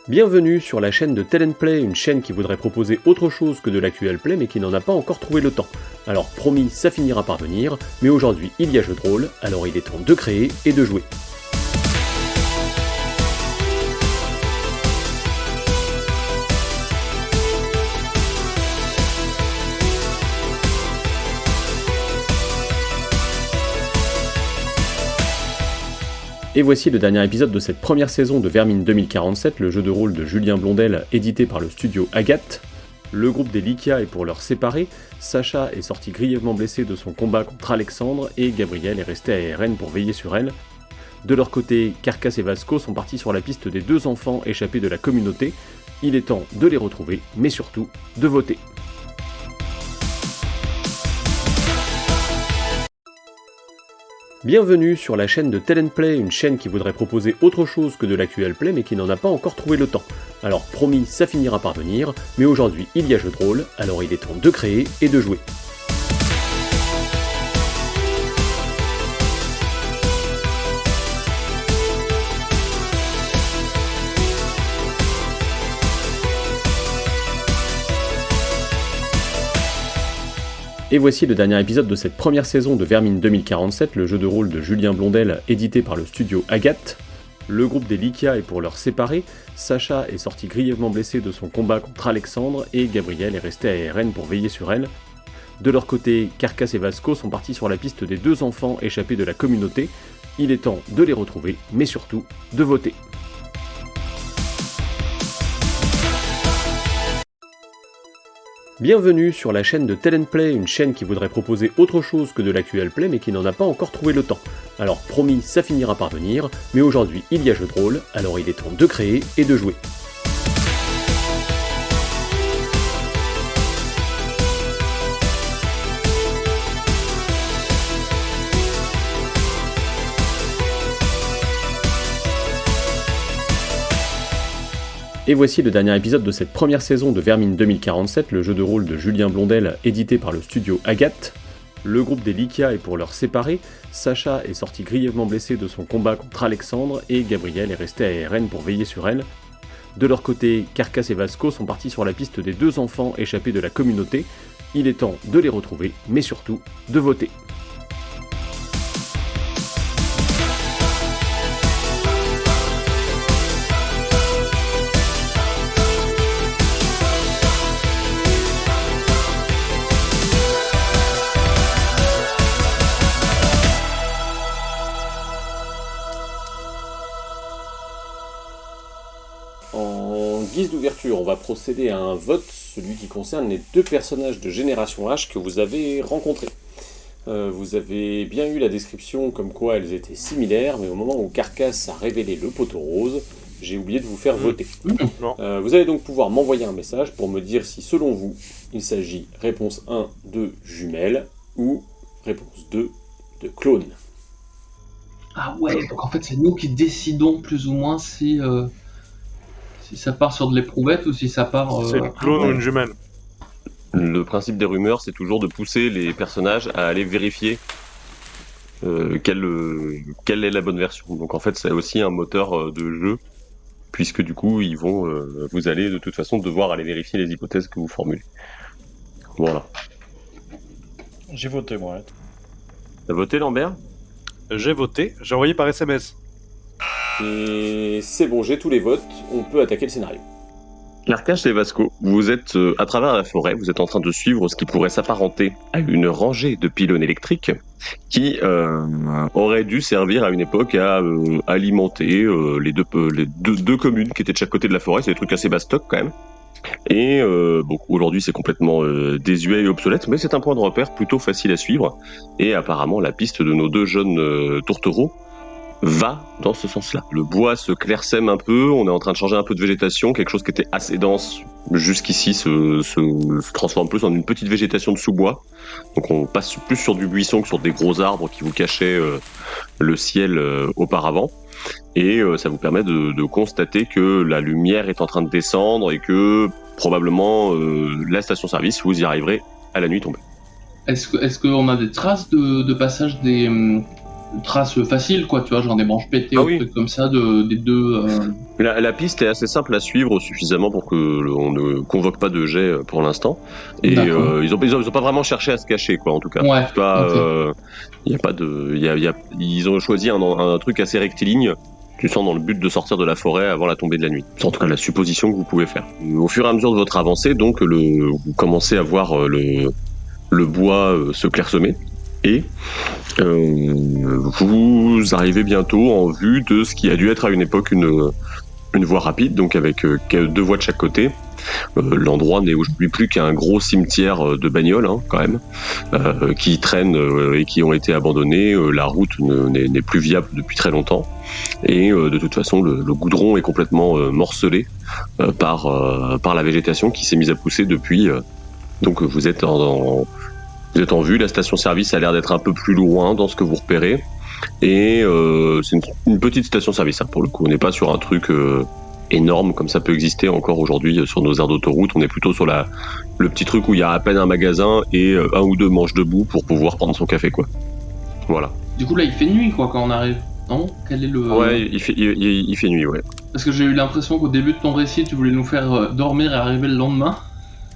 Bienvenue sur la chaîne de Tell & Play, une chaîne qui voudrait proposer autre chose que de l'actuel play mais qui n'en a pas encore trouvé le temps. Alors promis, ça finira par venir, mais aujourd'hui il y a jeu de rôle, alors il est temps de créer et de jouer. Et voici le dernier épisode de cette première saison de Vermine 2047, le jeu de rôle de Julien Blondel, édité par le studio Agathe. Le groupe des Lycia est pour l'heure séparé, Sacha est sorti grièvement blessé de son combat contre Alexandre, et Gabriel est resté à ARN pour veiller sur elle. De leur côté, Carcasse et Vasco sont partis sur la piste des deux enfants échappés de la communauté. Il est temps de les retrouver, mais surtout de voter. Bienvenue sur la chaîne de Tell & Play, une chaîne qui voudrait proposer autre chose que de l'actuel play mais qui n'en a pas encore trouvé le temps. Alors promis, ça finira par venir, mais aujourd'hui il y a jeu de rôle, alors il est temps de créer et de jouer. Et voici le dernier épisode de cette première saison de Vermine 2047, le jeu de rôle de Julien Blondel, édité par le studio Agathe. Le groupe des Lycia est pour l'heure séparé, Sacha est sorti grièvement blessé de son combat contre Alexandre, et Gabriel est resté à ARN pour veiller sur elle. De leur côté, Carcasse et Vasco sont partis sur la piste des deux enfants échappés de la communauté. Il est temps de les retrouver, mais surtout de voter. Bienvenue sur la chaîne de Tell & Play, une chaîne qui voudrait proposer autre chose que de l'actuel play mais qui n'en a pas encore trouvé le temps. Alors promis, ça finira par venir, mais aujourd'hui il y a jeu de rôle, alors il est temps de créer et de jouer. Et voici le dernier épisode de cette première saison de Vermine 2047, le jeu de rôle de Julien Blondel, édité par le studio Agathe. Le groupe des Lycia est pour l'heure séparé, Sacha est sorti grièvement blessé de son combat contre Alexandre, et Gabriel est resté à ARN pour veiller sur elle. De leur côté, Carcasse et Vasco sont partis sur la piste des deux enfants échappés de la communauté. Il est temps de les retrouver, mais surtout de voter. En guise d'ouverture, on va procéder à un vote, celui qui concerne les deux personnages de Génération H que vous avez rencontrés. Vous avez bien eu la description comme quoi elles étaient similaires, mais au moment où Carcasse a révélé le poteau rose, j'ai oublié de vous faire voter. Vous allez donc pouvoir m'envoyer un message pour me dire si selon vous, il s'agit réponse 1 de jumelles ou réponse 2 de clones. Ah ouais, donc en fait c'est nous qui décidons plus ou moins si ça part sur de l'éprouvette ou si ça part... C'est une clone ou une jumelle. Le principe des rumeurs, c'est toujours de pousser les personnages à aller vérifier quelle est la bonne version. Donc en fait, c'est aussi un moteur de jeu, puisque du coup, vous allez de toute façon devoir aller vérifier les hypothèses que vous formulez. Voilà. J'ai voté, moi. T'as voté, Lambert ? J'ai voté, j'ai envoyé par SMS. Et c'est bon, j'ai tous les votes, on peut attaquer le scénario. Carcasse et Vasco, vous êtes à travers la forêt, vous êtes en train de suivre ce qui pourrait s'apparenter à une rangée de pylônes électriques qui auraient dû servir à une époque à alimenter les deux communes qui étaient de chaque côté de la forêt. C'est des trucs assez bastoques quand même. Et aujourd'hui c'est complètement désuet et obsolète, mais c'est un point de repère plutôt facile à suivre. Et apparemment la piste de nos deux jeunes tourtereaux va dans ce sens-là. Le bois se clairsème un peu, on est en train de changer un peu de végétation, quelque chose qui était assez dense jusqu'ici se transforme plus en une petite végétation de sous-bois. Donc on passe plus sur du buisson que sur des gros arbres qui vous cachaient le ciel auparavant. Et ça vous permet de constater que la lumière est en train de descendre et que probablement la station-service, vous y arriverez à la nuit tombée. Est-ce qu'on a des traces de passage des traces faciles, quoi, tu vois, genre des branches pétées Ah ou oui. trucs comme ça des deux. La piste est assez simple à suivre suffisamment pour que on ne convoque pas de jet pour l'instant. Et D'accord. ils ont pas vraiment cherché à se cacher, quoi, en tout cas. Ouais, C'est pas, ok. y a pas de, ils ont choisi un truc assez rectiligne. Tu sens dans le but de sortir de la forêt avant la tombée de la nuit. C'est en tout cas la supposition que vous pouvez faire. Au fur et à mesure de votre avancée, donc vous commencez à voir le bois se clairsemer et vous arrivez bientôt en vue de ce qui a dû être à une époque une voie rapide, donc avec 2 voies de chaque côté. L'endroit n'est aujourd'hui plus qu'un gros cimetière de bagnoles, hein, quand même, qui traînent et qui ont été abandonnés. La route n'est plus viable depuis très longtemps. Et de toute façon, le goudron est complètement morcelé par la végétation qui s'est mise à pousser depuis. Donc vous êtes en vue. La station-service a l'air d'être un peu plus loin dans ce que vous repérez. Et c'est une petite station-service, hein, pour le coup. On n'est pas sur un truc énorme comme ça peut exister encore aujourd'hui sur nos aires d'autoroute. On est plutôt sur le petit truc où il y a à peine un magasin et 1 ou 2 manches debout pour pouvoir prendre son café, quoi. Voilà. Du coup, là, il fait nuit, quoi, quand on arrive. Non? Quel est le. Ouais, il fait nuit, ouais. Parce que j'ai eu l'impression qu'au début de ton récit, tu voulais nous faire dormir et arriver le lendemain.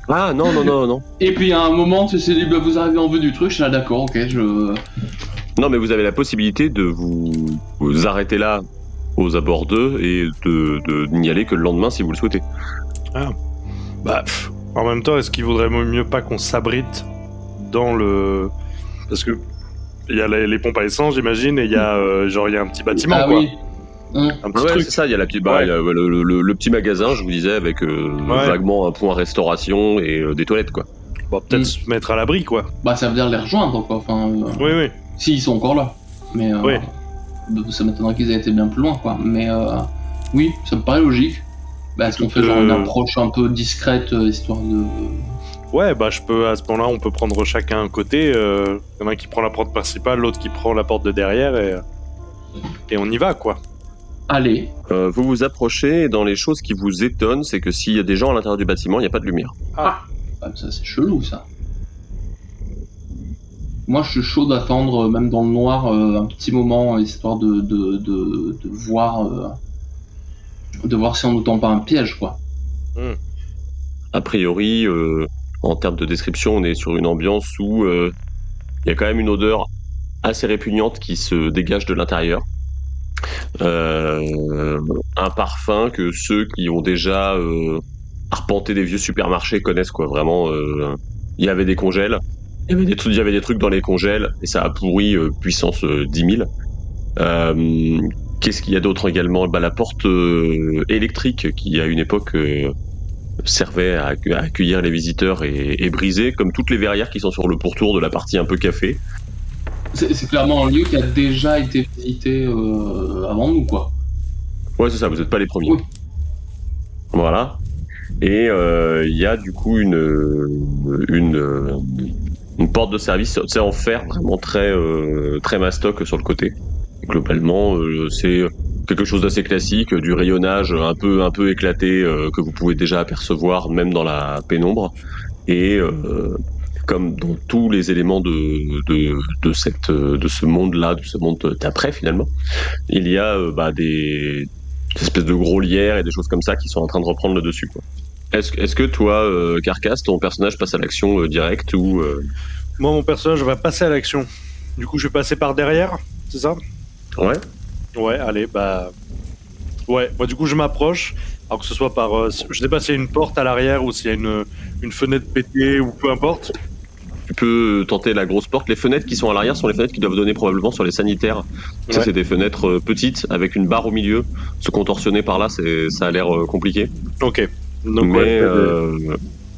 Ah non. Et puis à un moment, tu t'es dit, bah, vous arrivez en vue du truc. Je suis là, d'accord, ok, Non, mais vous avez la possibilité de vous arrêter là aux abords d'eux et de n'y aller que le lendemain si vous le souhaitez. Bah, en même temps, est-ce qu'il vaudrait mieux pas qu'on s'abrite dans le... Parce que il y a les pompes à essence, j'imagine, et il y a genre il y a un petit bâtiment, Ah quoi. oui. Un petit Ouais, truc. c'est ça, il y a la petite, Ouais. il y a le petit magasin, je vous disais, avec vaguement un point restauration et des toilettes, quoi. Bon, peut-être se mettre à l'abri, quoi. Bah, ça veut dire les rejoindre, quoi. Enfin, Oui. s'ils sont encore là. Mais Oui. ça m'étonnerait qu'ils aient été bien plus loin, quoi. Mais oui, ça me paraît logique. Bah, est-ce qu'on fait genre une approche un peu discrète, histoire de... Ouais, bah je peux, à ce moment-là, on peut prendre chacun un côté. Il y en a un qui prend la porte principale, l'autre qui prend la porte de derrière, et on y va, quoi. Allez. Vous vous approchez et dans les choses qui vous étonnent, c'est que s'il y a des gens à l'intérieur du bâtiment, il n'y a pas de lumière. Ah, ça c'est chelou, ça. Moi, je suis chaud d'attendre, même dans le noir, un petit moment, histoire de voir si on nous tend pas un piège, quoi. A priori, en termes de description, on est sur une ambiance où il y a quand même une odeur assez répugnante qui se dégage de l'intérieur. Un parfum que ceux qui ont déjà arpenté des vieux supermarchés connaissent, quoi. Vraiment, il y avait des congèles, il y avait des trucs dans les congèles et ça a pourri puissance 10 000. Qu'est-ce qu'il y a d'autre également? La porte électrique qui à une époque servait à accueillir les visiteurs et brisée, comme toutes les verrières qui sont sur le pourtour de la partie un peu café. C'est clairement un lieu qui a déjà été visité avant nous, quoi. Ouais, c'est ça, vous n'êtes pas les premiers. Oui. Voilà. Et il y a du coup une porte de service, tu sais, en fer, vraiment très mastoc sur le côté. Globalement, c'est quelque chose d'assez classique, du rayonnage un peu éclaté que vous pouvez déjà apercevoir même dans la pénombre. Et comme dans tous les éléments de ce monde-là, de ce monde d'après finalement, il y a des espèces de gros lierres et des choses comme ça qui sont en train de reprendre le dessus, quoi. Est-ce que toi, Carcasse, ton personnage passe à l'action directe ou Moi, mon personnage va passer à l'action. Du coup, je vais passer par derrière, c'est ça? Ouais. Ouais, allez, bah... Ouais, moi du coup je m'approche, alors que ce soit par... je sais pas s'il y a une porte à l'arrière ou s'il y a une fenêtre pétée ou peu importe. Tu peux tenter la grosse porte. Les fenêtres qui sont à l'arrière sont les fenêtres qui doivent donner probablement sur les sanitaires. Ça, Ouais. c'est des fenêtres petites avec une barre au milieu. Se contorsionner par là, ça a l'air compliqué. Ok. Donc, Mais ouais,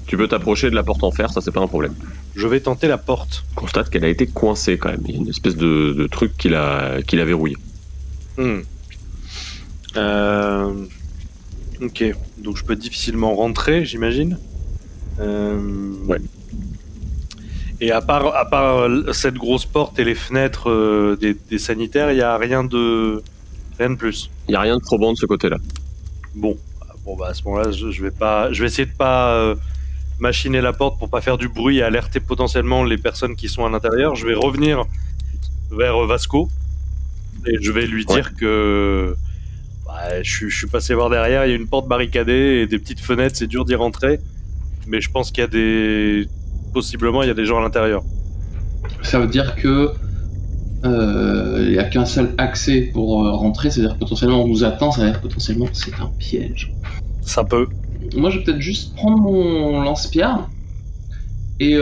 tu peux t'approcher de la porte en fer, ça c'est pas un problème. je vais tenter la porte. On constate qu'elle a été coincée quand même. Il y a une espèce de truc qui l'a verrouillée. Ok, donc je peux difficilement rentrer, j'imagine. Ouais. Et à part cette grosse porte et les fenêtres des sanitaires, il n'y a rien de plus. Il n'y a rien de probant de ce côté-là. Bon, bah à ce moment-là, je vais essayer de pas machiner la porte pour pas faire du bruit et alerter potentiellement les personnes qui sont à l'intérieur. Je vais revenir vers Vasco Et je vais lui dire que je suis passé voir derrière, il y a une porte barricadée et des petites fenêtres, c'est dur d'y rentrer. Mais je pense qu'il y a possiblement, il y a des gens à l'intérieur. Ça veut dire que il n'y a qu'un seul accès pour rentrer, c'est-à-dire que potentiellement on nous attend, ça veut dire que potentiellement c'est un piège. Ça peut. Moi je vais peut-être juste prendre mon lance-pierre et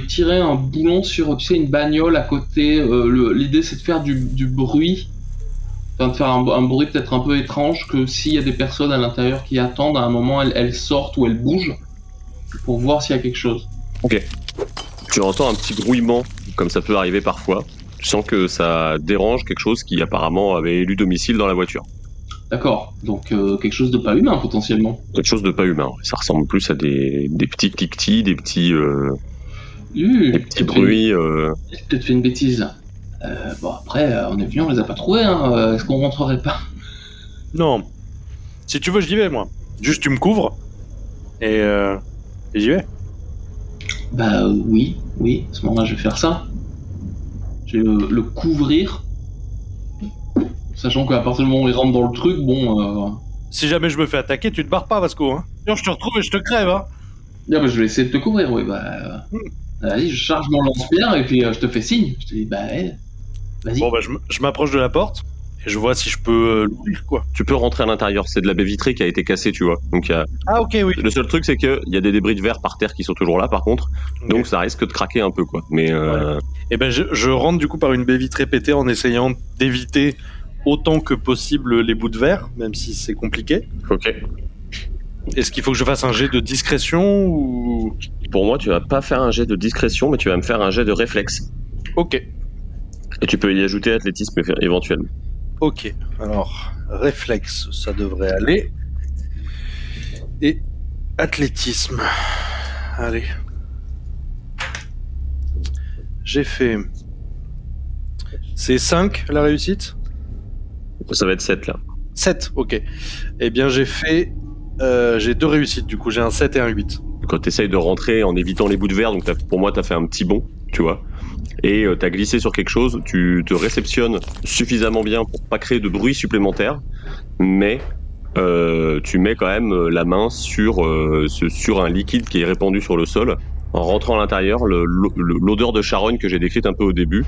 tirer un boulon sur, tu sais, une bagnole à côté. L'idée c'est de faire du bruit, enfin de faire un bruit peut-être un peu étrange, que s'il y a des personnes à l'intérieur qui attendent, à un moment elles sortent ou elles bougent pour voir s'il y a quelque chose. Ok. Tu entends un petit grouillement, comme ça peut arriver parfois. Tu sens que ça dérange quelque chose qui apparemment avait élu domicile dans la voiture. D'accord, donc quelque chose de pas humain potentiellement. Quelque chose de pas humain. Ça ressemble plus à des petits cliquetis, des petits bruits. J'ai peut-être fait une bêtise. Bon après, on est venu, on les a pas trouvés, hein. Est-ce qu'on rentrerait pas? Non. Si tu veux, j'y vais, moi. Juste, tu me couvres. Et j'y vais. Bah oui, à ce moment-là je vais faire ça. Je vais le couvrir. Sachant qu'à partir du moment où il rentre dans le truc, bon... Si jamais je me fais attaquer, tu te barres pas, Vasco, hein. Sinon, je te retrouve et je te crève, hein. Ah bah je vais essayer de te couvrir, oui, bah... Vas-y, je charge mon lance-pierre et puis je te fais signe. Je te dis, bah, vas-y. Bon, bah, je m'approche de la porte et je vois si je peux l'ouvrir, quoi. Tu peux rentrer à l'intérieur. C'est de la baie vitrée qui a été cassée, tu vois. Donc, Ah, ok, oui. le seul truc, c'est qu'il y a des débris de verre par terre qui sont toujours là, par contre. Ok. Donc, ça risque de craquer un peu, quoi. Mais Et ben, je rentre du coup par une baie vitrée pétée en essayant d'éviter autant que possible les bouts de verre, même si c'est compliqué. ok. Est-ce qu'il faut que je fasse un jet de discrétion ou... Pour moi, tu vas pas faire un jet de discrétion, mais tu vas me faire un jet de réflexe. Ok. Et tu peux y ajouter athlétisme éventuellement. Ok. Alors, réflexe, ça devrait aller. Et athlétisme. Allez. J'ai fait... C'est 5 la réussite ? Ça va être 7 là. 7, ok. Eh bien, j'ai fait... j'ai 2 réussites, du coup, j'ai un 7 et un 8. Quand tu essayes de rentrer en évitant les bouts de verre, donc pour moi, tu as fait un petit bond, tu vois. Et tu as glissé sur quelque chose, tu te réceptionnes suffisamment bien pour pas créer de bruit supplémentaire, mais tu mets quand même la main sur un liquide qui est répandu sur le sol. En rentrant à l'intérieur, l'odeur de charogne que j'ai décrite un peu au début,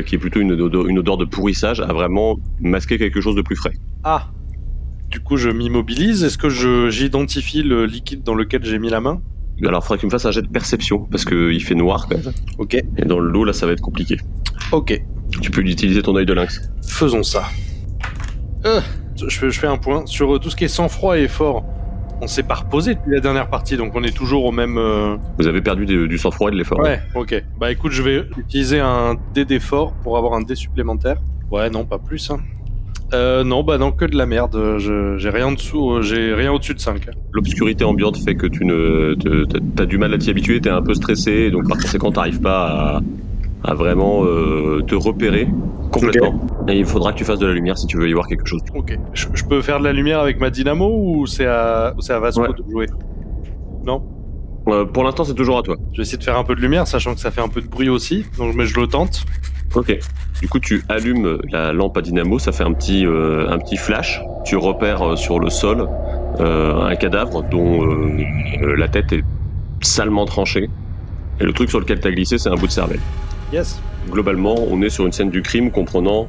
qui est plutôt une odeur de pourrissage, a vraiment masqué quelque chose de plus frais. Ah. Du coup, je m'immobilise. Est-ce que j'identifie le liquide dans lequel j'ai mis la main ? Alors, il faudrait que tu me fasses un jet de perception, parce qu'il fait noir quand même. Ok. Et dans l'eau, là, ça va être compliqué. Ok. Tu peux utiliser ton œil de lynx. Faisons ça. Je fais un point. Sur tout ce qui est sang-froid et effort, on s'est pas reposé depuis la dernière partie, donc on est toujours au même... Vous avez perdu du sang-froid et de l'effort. Ouais, ok. Bah écoute, je vais utiliser un dé d'effort pour avoir un dé supplémentaire. Ouais, non, pas plus, hein. Non, bah non, que de la merde. J'ai rien en dessous, j'ai rien au-dessus de 5. L'obscurité ambiante fait que t'as du mal à t'y habituer, t'es un peu stressé, donc par conséquent t'arrives pas à vraiment te repérer complètement. Okay. Et il faudra que tu fasses de la lumière si tu veux y voir quelque chose. Ok. Je peux faire de la lumière avec ma dynamo ou c'est à Vasco de jouer ? Non ? Pour l'instant c'est toujours à toi. Je vais essayer de faire un peu de lumière, sachant que ça fait un peu de bruit aussi, donc mais je le tente. Ok. Du coup, tu allumes la lampe à dynamo, ça fait un petit flash. Tu repères sur le sol un cadavre dont la tête est salement tranchée. Et le truc sur lequel tu as glissé, c'est un bout de cervelle. Yes. Globalement, on est sur une scène du crime comprenant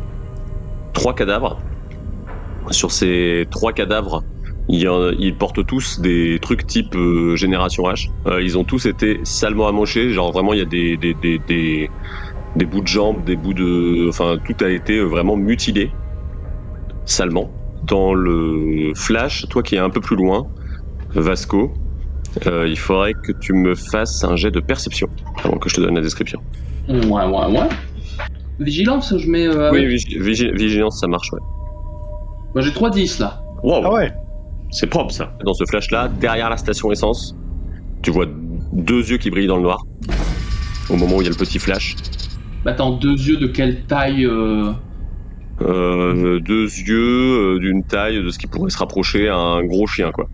3 cadavres. Sur ces 3 cadavres, ils portent tous des trucs type Génération H. Ils ont tous été salement amochés. Genre vraiment, il y a des bouts de jambes, des bouts de... Enfin, tout a été vraiment mutilé, salement. Dans le flash, toi qui es un peu plus loin, Vasco, il faudrait que tu me fasses un jet de perception, avant que je te donne la description. Ouais. Vigilance, je mets... Oui, vigilance, ça marche, ouais. Bah, j'ai 3-10, là. Wow. Ah ouais. C'est propre, ça. Dans ce flash-là, derrière la station essence, tu vois 2 yeux qui brillent dans le noir, au moment où il y a le petit flash. Bah attends, 2 yeux de quelle taille 2 yeux d'une taille de ce qui pourrait se rapprocher à un gros chien, quoi.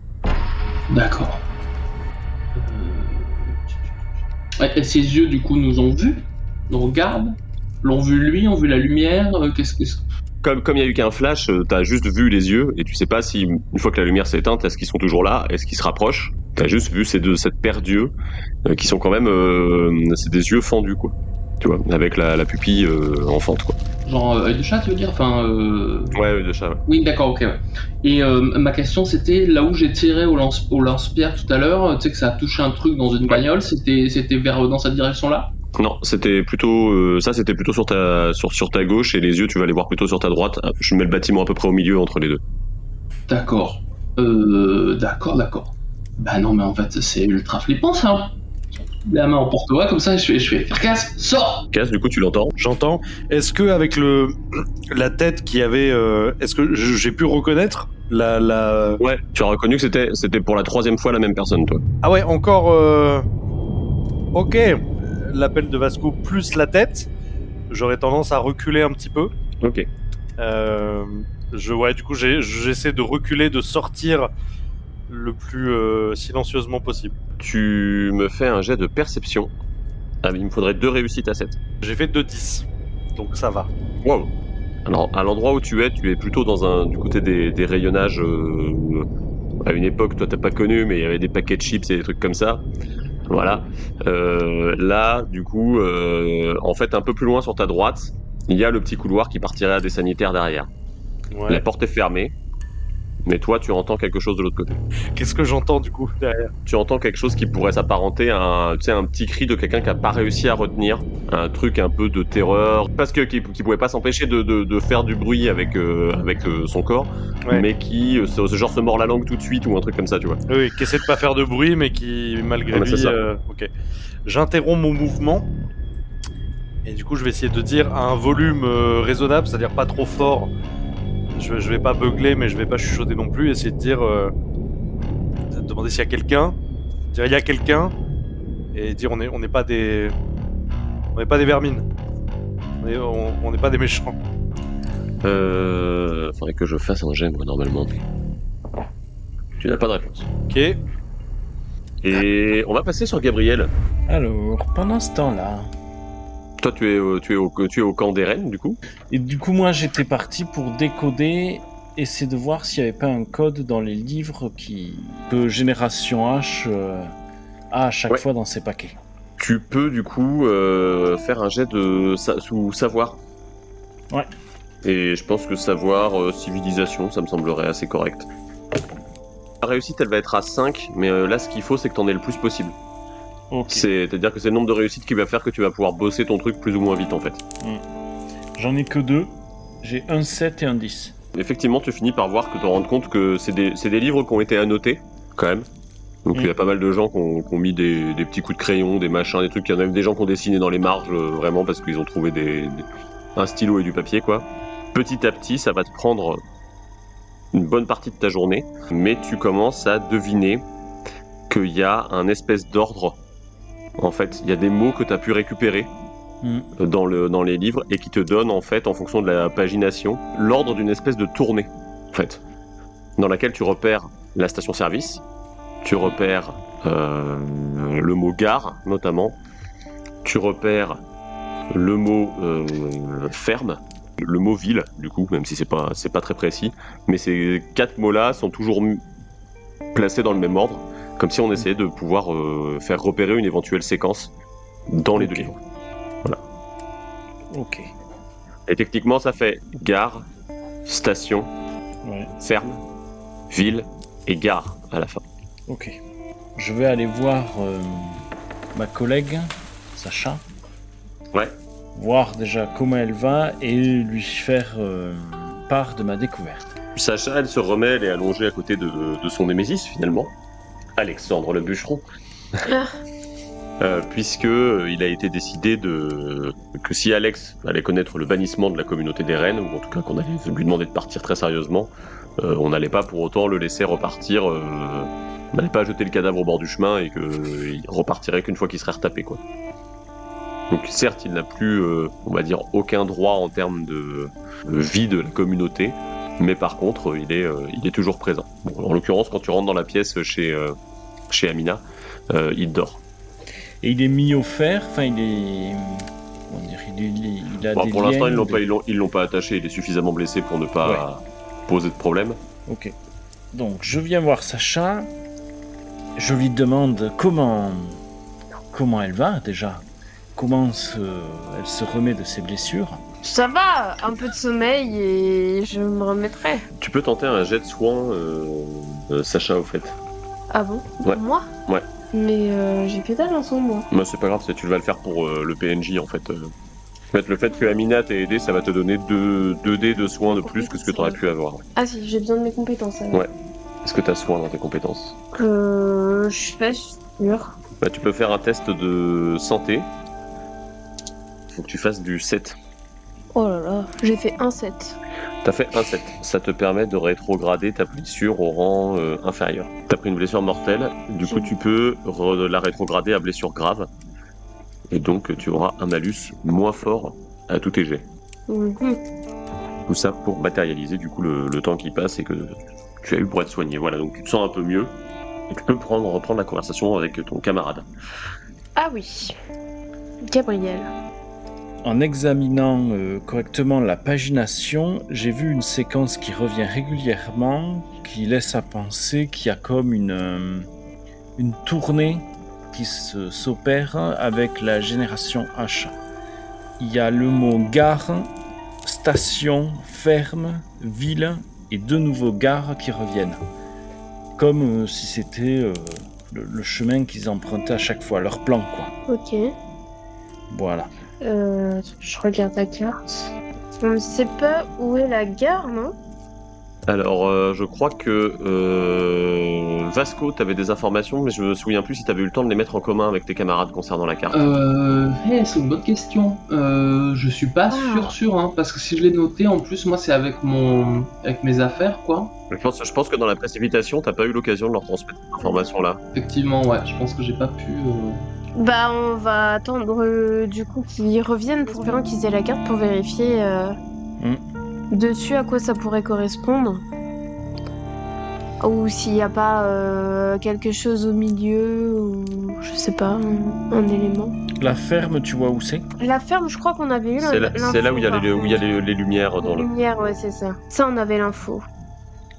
D'accord. Et ces yeux, du coup, nous ont vus, nous regardent, l'ont vu lui, ont vu la lumière, qu'est-ce que... comme il y a eu qu'un flash, t'as juste vu les yeux et tu sais pas si une fois que la lumière s'est éteinte, est-ce qu'ils sont toujours là, est-ce qu'ils se rapprochent. T'as juste vu cette paire d'yeux qui sont quand même, c'est des yeux fendus quoi. Tu vois, avec la pupille enfante quoi. Genre œil de chat, tu veux dire? Enfin. Ouais, de chat. Ouais. Oui, d'accord, ok. Ouais. Et ma question, c'était là où j'ai tiré au lance-pierre tout à l'heure. Tu sais que ça a touché un truc dans une bagnole. C'était vers dans cette direction-là? Non, c'était plutôt c'était plutôt sur ta gauche et les yeux tu vas les voir plutôt sur ta droite. Je mets le bâtiment à peu près au milieu entre les deux. D'accord. D'accord. Bah non, mais en fait, c'est ultra flippant ça. La main en porte-voix comme ça, je fais faire casse, sors. Casse, du coup tu l'entends. J'entends. Est-ce que avec la tête qui avait, est-ce que j'ai pu reconnaître la... Ouais, tu as reconnu que c'était pour la 3e fois la même personne, toi. Ah ouais, encore. Ok. L'appel de Vasco plus la tête. J'aurais tendance à reculer un petit peu. Ok. Du coup, j'essaie de reculer, de sortir le plus silencieusement possible. Tu me fais un jet de perception. Ah, il me faudrait 2 réussites à 7. J'ai fait 2-10, donc ça va. Wow. Alors, à l'endroit où tu es plutôt du côté des rayonnages. À une époque, toi t'as pas connu, mais il y avait des paquets de chips et des trucs comme ça. Voilà. Là, du coup, en fait, un peu plus loin sur ta droite, il y a le petit couloir qui partirait à des sanitaires derrière. Ouais. La porte est fermée, mais toi, tu entends quelque chose de l'autre côté. Qu'est-ce que j'entends du coup derrière? Tu entends quelque chose qui pourrait s'apparenter à un petit cri de quelqu'un qui a pas réussi à retenir, un truc un peu de terreur, parce que qui pouvait pas s'empêcher de faire du bruit avec son corps, Ouais. mais qui genre se mord la langue tout de suite ou un truc comme ça, tu vois. Oui, qui essaie de pas faire de bruit, mais qui malgré Ouais, c'est lui. ça. Ok. J'interromps mon mouvement. Et du coup, je vais essayer de dire à un volume raisonnable, c'est-à-dire pas trop fort. Je vais pas beugler, mais je vais pas chuchoter non plus. Essayer de dire, demander s'il y a quelqu'un. Dire il y a quelqu'un, et dire on n'est pas des vermines. On n'est pas des méchants. Faudrait que je fasse un jet, moi, normalement. Tu n'as pas de réponse. Ok. Et on va passer sur Gabriel. Alors, pendant ce temps-là... Toi, tu es au camp des rennes, du coup. Et du coup, moi, j'étais parti pour décoder, essayer de voir s'il n'y avait pas un code dans les livres que Génération H a à chaque fois dans ses paquets. Tu peux, du coup, faire un jet sous savoir. Ouais. Et je pense que savoir, civilisation, ça me semblerait assez correct. La réussite, elle va être à 5, mais là, ce qu'il faut, c'est que t'en aies le plus possible. Ok. C'est-à-dire que c'est le nombre de réussites qui va faire que tu vas pouvoir bosser ton truc plus ou moins vite, en fait. J'en ai que 2. J'ai un 7 et un 10. Effectivement, tu finis par voir que te rendre compte que c'est des livres qui ont été annotés, quand même. Donc il y a pas mal de gens qui ont mis des petits coups de crayon, des machins, des trucs. Il y en a même des gens qui ont dessiné dans les marges, vraiment, parce qu'ils ont trouvé un stylo et du papier, quoi. Petit à petit, ça va te prendre une bonne partie de ta journée, mais tu commences à deviner qu'il y a un espèce d'ordre. En fait, il y a des mots que tu as pu récupérer dans les livres et qui te donnent, en fait, en fonction de la pagination, l'ordre d'une espèce de tournée, en fait, dans laquelle tu repères la station-service, tu repères le mot gare, notamment, tu repères le mot ferme, le mot ville, du coup, même si c'est pas très précis, mais ces 4 mots-là sont toujours placés dans le même ordre, comme si on essayait de pouvoir faire repérer une éventuelle séquence dans les 2 livres. Voilà. Ok. Et techniquement, ça fait gare, station, ferme, ville et gare à la fin. Ok. Je vais aller voir ma collègue, Sacha. Ouais. Voir déjà comment elle va et lui faire part de ma découverte. Sacha, elle se remet, elle est allongée à côté de son némésis, finalement. Alexandre le bûcheron. Puisque il a été décidé que si Alex allait connaître le bannissement de la communauté des rennes, ou en tout cas qu'on allait lui demander de partir très sérieusement, on n'allait pas pour autant le laisser repartir, on n'allait pas jeter le cadavre au bord du chemin et qu'il repartirait qu'une fois qu'il serait retapé, quoi. Donc certes, il n'a plus, on va dire, aucun droit en termes de vie de la communauté, mais par contre, il est toujours présent. Bon, en l'occurrence, quand tu rentres dans la pièce chez Amina, il dort. Et il est mis au fer, enfin comment dire, il a Bon, des pour l'instant, liens, ils l'ont pas attaché. Il est suffisamment blessé pour ne pas poser de problème. Ok. Donc, je viens voir Sacha. Je lui demande comment elle va déjà. Elle se remet de ses blessures. Ça va, un peu de sommeil et je me remettrai. Tu peux tenter un jet de soin, Sacha, au fait. Ah bon? Ouais. Moi? Ouais. Mais j'ai que dalle en ce moment. Bah, c'est pas grave, tu vas le faire pour le PNJ, en fait. En fait, le fait que Amina t'ait aidé, ça va te donner 2 dés de soins de plus que ce que tu aurais pu avoir. Ah si, j'ai besoin de mes compétences alors. Ouais. Est-ce que t'as soin dans tes compétences? Je suis pas sûre. Bah, tu peux faire un test de santé. Faut que tu fasses du 7. Oh là là, j'ai fait un 7. T'as fait un 7. Ça te permet de rétrograder ta blessure au rang inférieur. T'as pris une blessure mortelle, du coup tu peux la rétrograder à blessure grave. Et donc tu auras un malus moins fort à tous tes jets. Mhm. Tout ça pour matérialiser du coup le temps qui passe et que tu as eu pour être soigné. Voilà, donc tu te sens un peu mieux et tu peux reprendre la conversation avec ton camarade. Ah oui, Gabriel. En examinant correctement la pagination, j'ai vu une séquence qui revient régulièrement, qui laisse à penser qu'il y a comme une tournée qui s'opère avec la génération H. Il y a le mot gare, station, ferme, ville et 2 nouveaux gares qui reviennent. Comme si c'était le chemin qu'ils empruntaient à chaque fois, leur plan quoi. Ok. Voilà. Je regarde la carte. On ne sait pas où est la gare, non? Alors, je crois que Vasco, t'avais des informations, mais je me souviens plus si t'avais eu le temps de les mettre en commun avec tes camarades concernant la carte. C'est une bonne question. Je suis pas sûr, hein, parce que si je l'ai noté, en plus, moi, c'est avec mes affaires, quoi. Je pense que dans la précipitation, t'as pas eu l'occasion de leur transmettre cette information-là. Effectivement, ouais, je pense que j'ai pas pu... Bah, on va attendre du coup qu'ils reviennent pour vraiment qu'ils aient la carte pour vérifier dessus à quoi ça pourrait correspondre. Ou s'il n'y a pas quelque chose au milieu, ou je sais pas, un élément. La ferme, tu vois où c'est? La ferme, je crois qu'on avait eu l'info. C'est là où il y a les lumières dans les lumières, ouais, c'est ça. Ça, on avait l'info.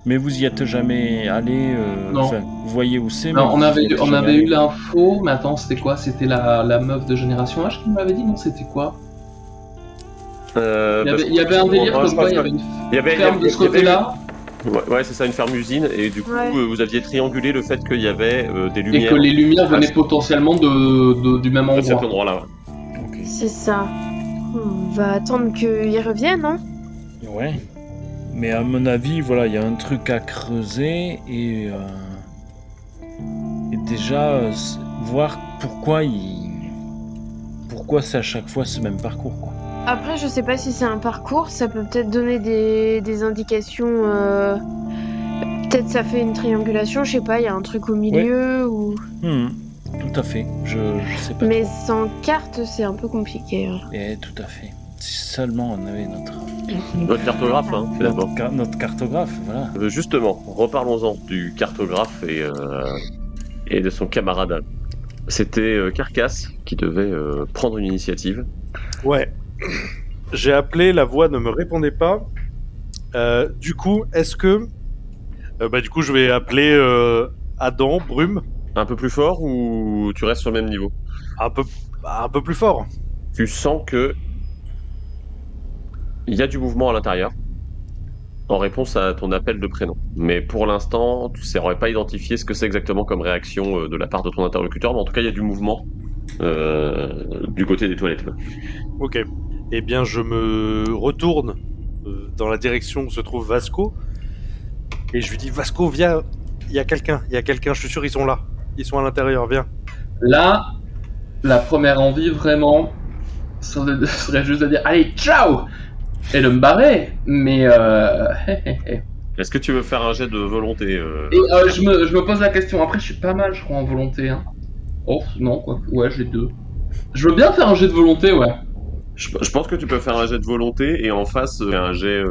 Mais vous y êtes jamais allé Non. Enfin, vous voyez où c'est, Non, mais on vous y avait êtes jamais eu allé. l'info, mais attends, c'était quoi? C'était la meuf de Génération H qui m'avait dit, non? C'était quoi? Il y avait un délire comme quoi il y avait une ferme de ce côté-là. Ouais, c'est ça, une ferme-usine, et du coup, Ouais. vous aviez triangulé le fait qu'il y avait des Et lumières. que les lumières venaient potentiellement du même de cet endroit. endroit-là, ouais. Ok. C'est ça. On va attendre qu'ils reviennent, hein. Ouais. Mais à mon avis, voilà, il y a un truc à creuser et déjà voir pourquoi c'est à chaque fois ce même parcours, quoi. Après, je sais pas si c'est un parcours, ça peut peut-être donner des indications. Peut-être ça fait une triangulation, je sais pas, il y a un truc au milieu ou. Tout à fait. Je sais pas. Mais sans carte, c'est un peu compliqué. Et tout à fait. Si seulement on avait Notre cartographe, hein, finalement. notre cartographe, voilà. Justement, reparlons-en du cartographe et de son camarade. C'était Carcasse qui devait prendre une initiative. Ouais. J'ai appelé, la voix ne me répondait pas. Du coup, est-ce que... du coup, je vais appeler Adam, Brume. Un peu plus fort ou tu restes sur le même niveau? Un peu plus fort. Tu sens que il y a du mouvement à l'intérieur en réponse à ton appel de prénom. Mais pour l'instant, tu ne saurais pas identifier ce que c'est exactement comme réaction de la part de ton interlocuteur, mais en tout cas, il y a du mouvement du côté des toilettes. Ok. Eh bien, je me retourne dans la direction où se trouve Vasco. Et je lui dis, Vasco, viens, il y a quelqu'un, je suis sûr, ils sont là. Ils sont à l'intérieur, viens. Là, la première envie, vraiment, serait juste de dire « Allez, ciao !» et de me barrer, mais Est-ce que tu veux faire un jet de volonté Et je me pose la question, après je suis pas mal je crois en volonté. Hein. Oh non quoi, ouais j'ai 2. Je veux bien faire un jet de volonté, ouais. Je pense que tu peux faire un jet de volonté et en face un jet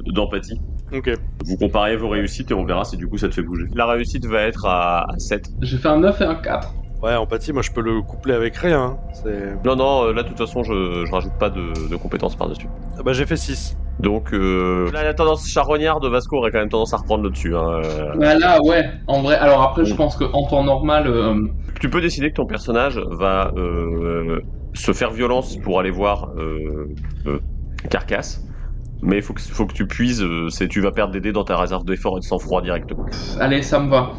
d'empathie. Ok. Vous comparez vos réussites et on verra si du coup ça te fait bouger. La réussite va être à 7. J'ai fait un 9 et un 4. Ouais, empathie, moi je peux le coupler avec rien. Hein. C'est... Non, là de toute façon je rajoute pas de compétences par-dessus. Ah bah j'ai fait 6. Donc là la tendance charognard de Vasco aurait quand même tendance à reprendre le dessus. Hein. Bah là, ouais, en vrai. Alors après, je pense qu'en temps normal. Tu peux décider que ton personnage va se faire violence pour aller voir Carcasse, mais il faut que tu puises, tu vas perdre des dés dans ta réserve d'effort et de sang-froid directement. Allez, ça me va.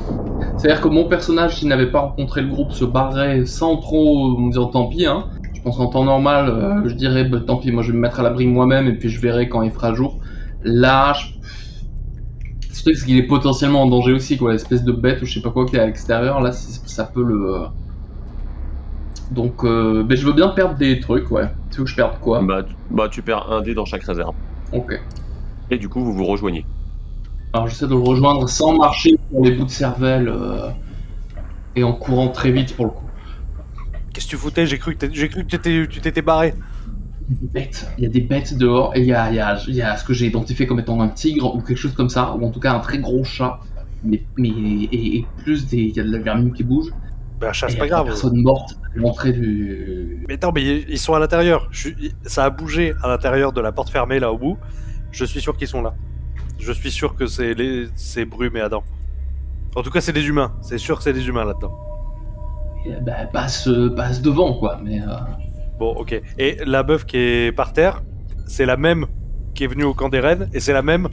C'est-à-dire que mon personnage, s'il n'avait pas rencontré le groupe, se barrerait sans trop me dire tant pis. Hein. Je pense qu'en temps normal, je dirais bah, tant pis, moi je vais me mettre à l'abri moi-même et puis je verrai quand il fera jour. Là, c'est parce qu'il est potentiellement en danger aussi, quoi, l'espèce de bête ou je sais pas quoi qui est à l'extérieur. Là, ça peut le. Donc, ben, je veux bien perdre des trucs, ouais. Tu veux que je perde quoi? Bah, tu perds un dé dans chaque réserve. Ok. Et du coup, vous vous rejoignez. Alors, j'essaie de le rejoindre sans marcher pour les bouts de cervelle et en courant très vite pour le coup. Qu'est-ce que tu foutais? J'ai cru que tu t'étais barré. Il y a des bêtes dehors et il y a ce que j'ai identifié comme étant un tigre ou quelque chose comme ça, ou en tout cas un très gros chat, mais et plus il y a de la vermine qui bouge. Bah, chat, Et c'est il y pas a grave. des personnes mortes à l'entrée du. Mais non, mais ils sont à l'intérieur. Ça a bougé à l'intérieur de la porte fermée là au bout. Je suis sûr qu'ils sont là. Je suis sûr que c'est Brume et Adam. En tout cas, c'est des humains. C'est sûr que c'est des humains là-dedans. Et, bah, passe devant quoi, mais. Bon, ok. Et la meuf qui est par terre, c'est la même qui est venue au camp des rennes et c'est la même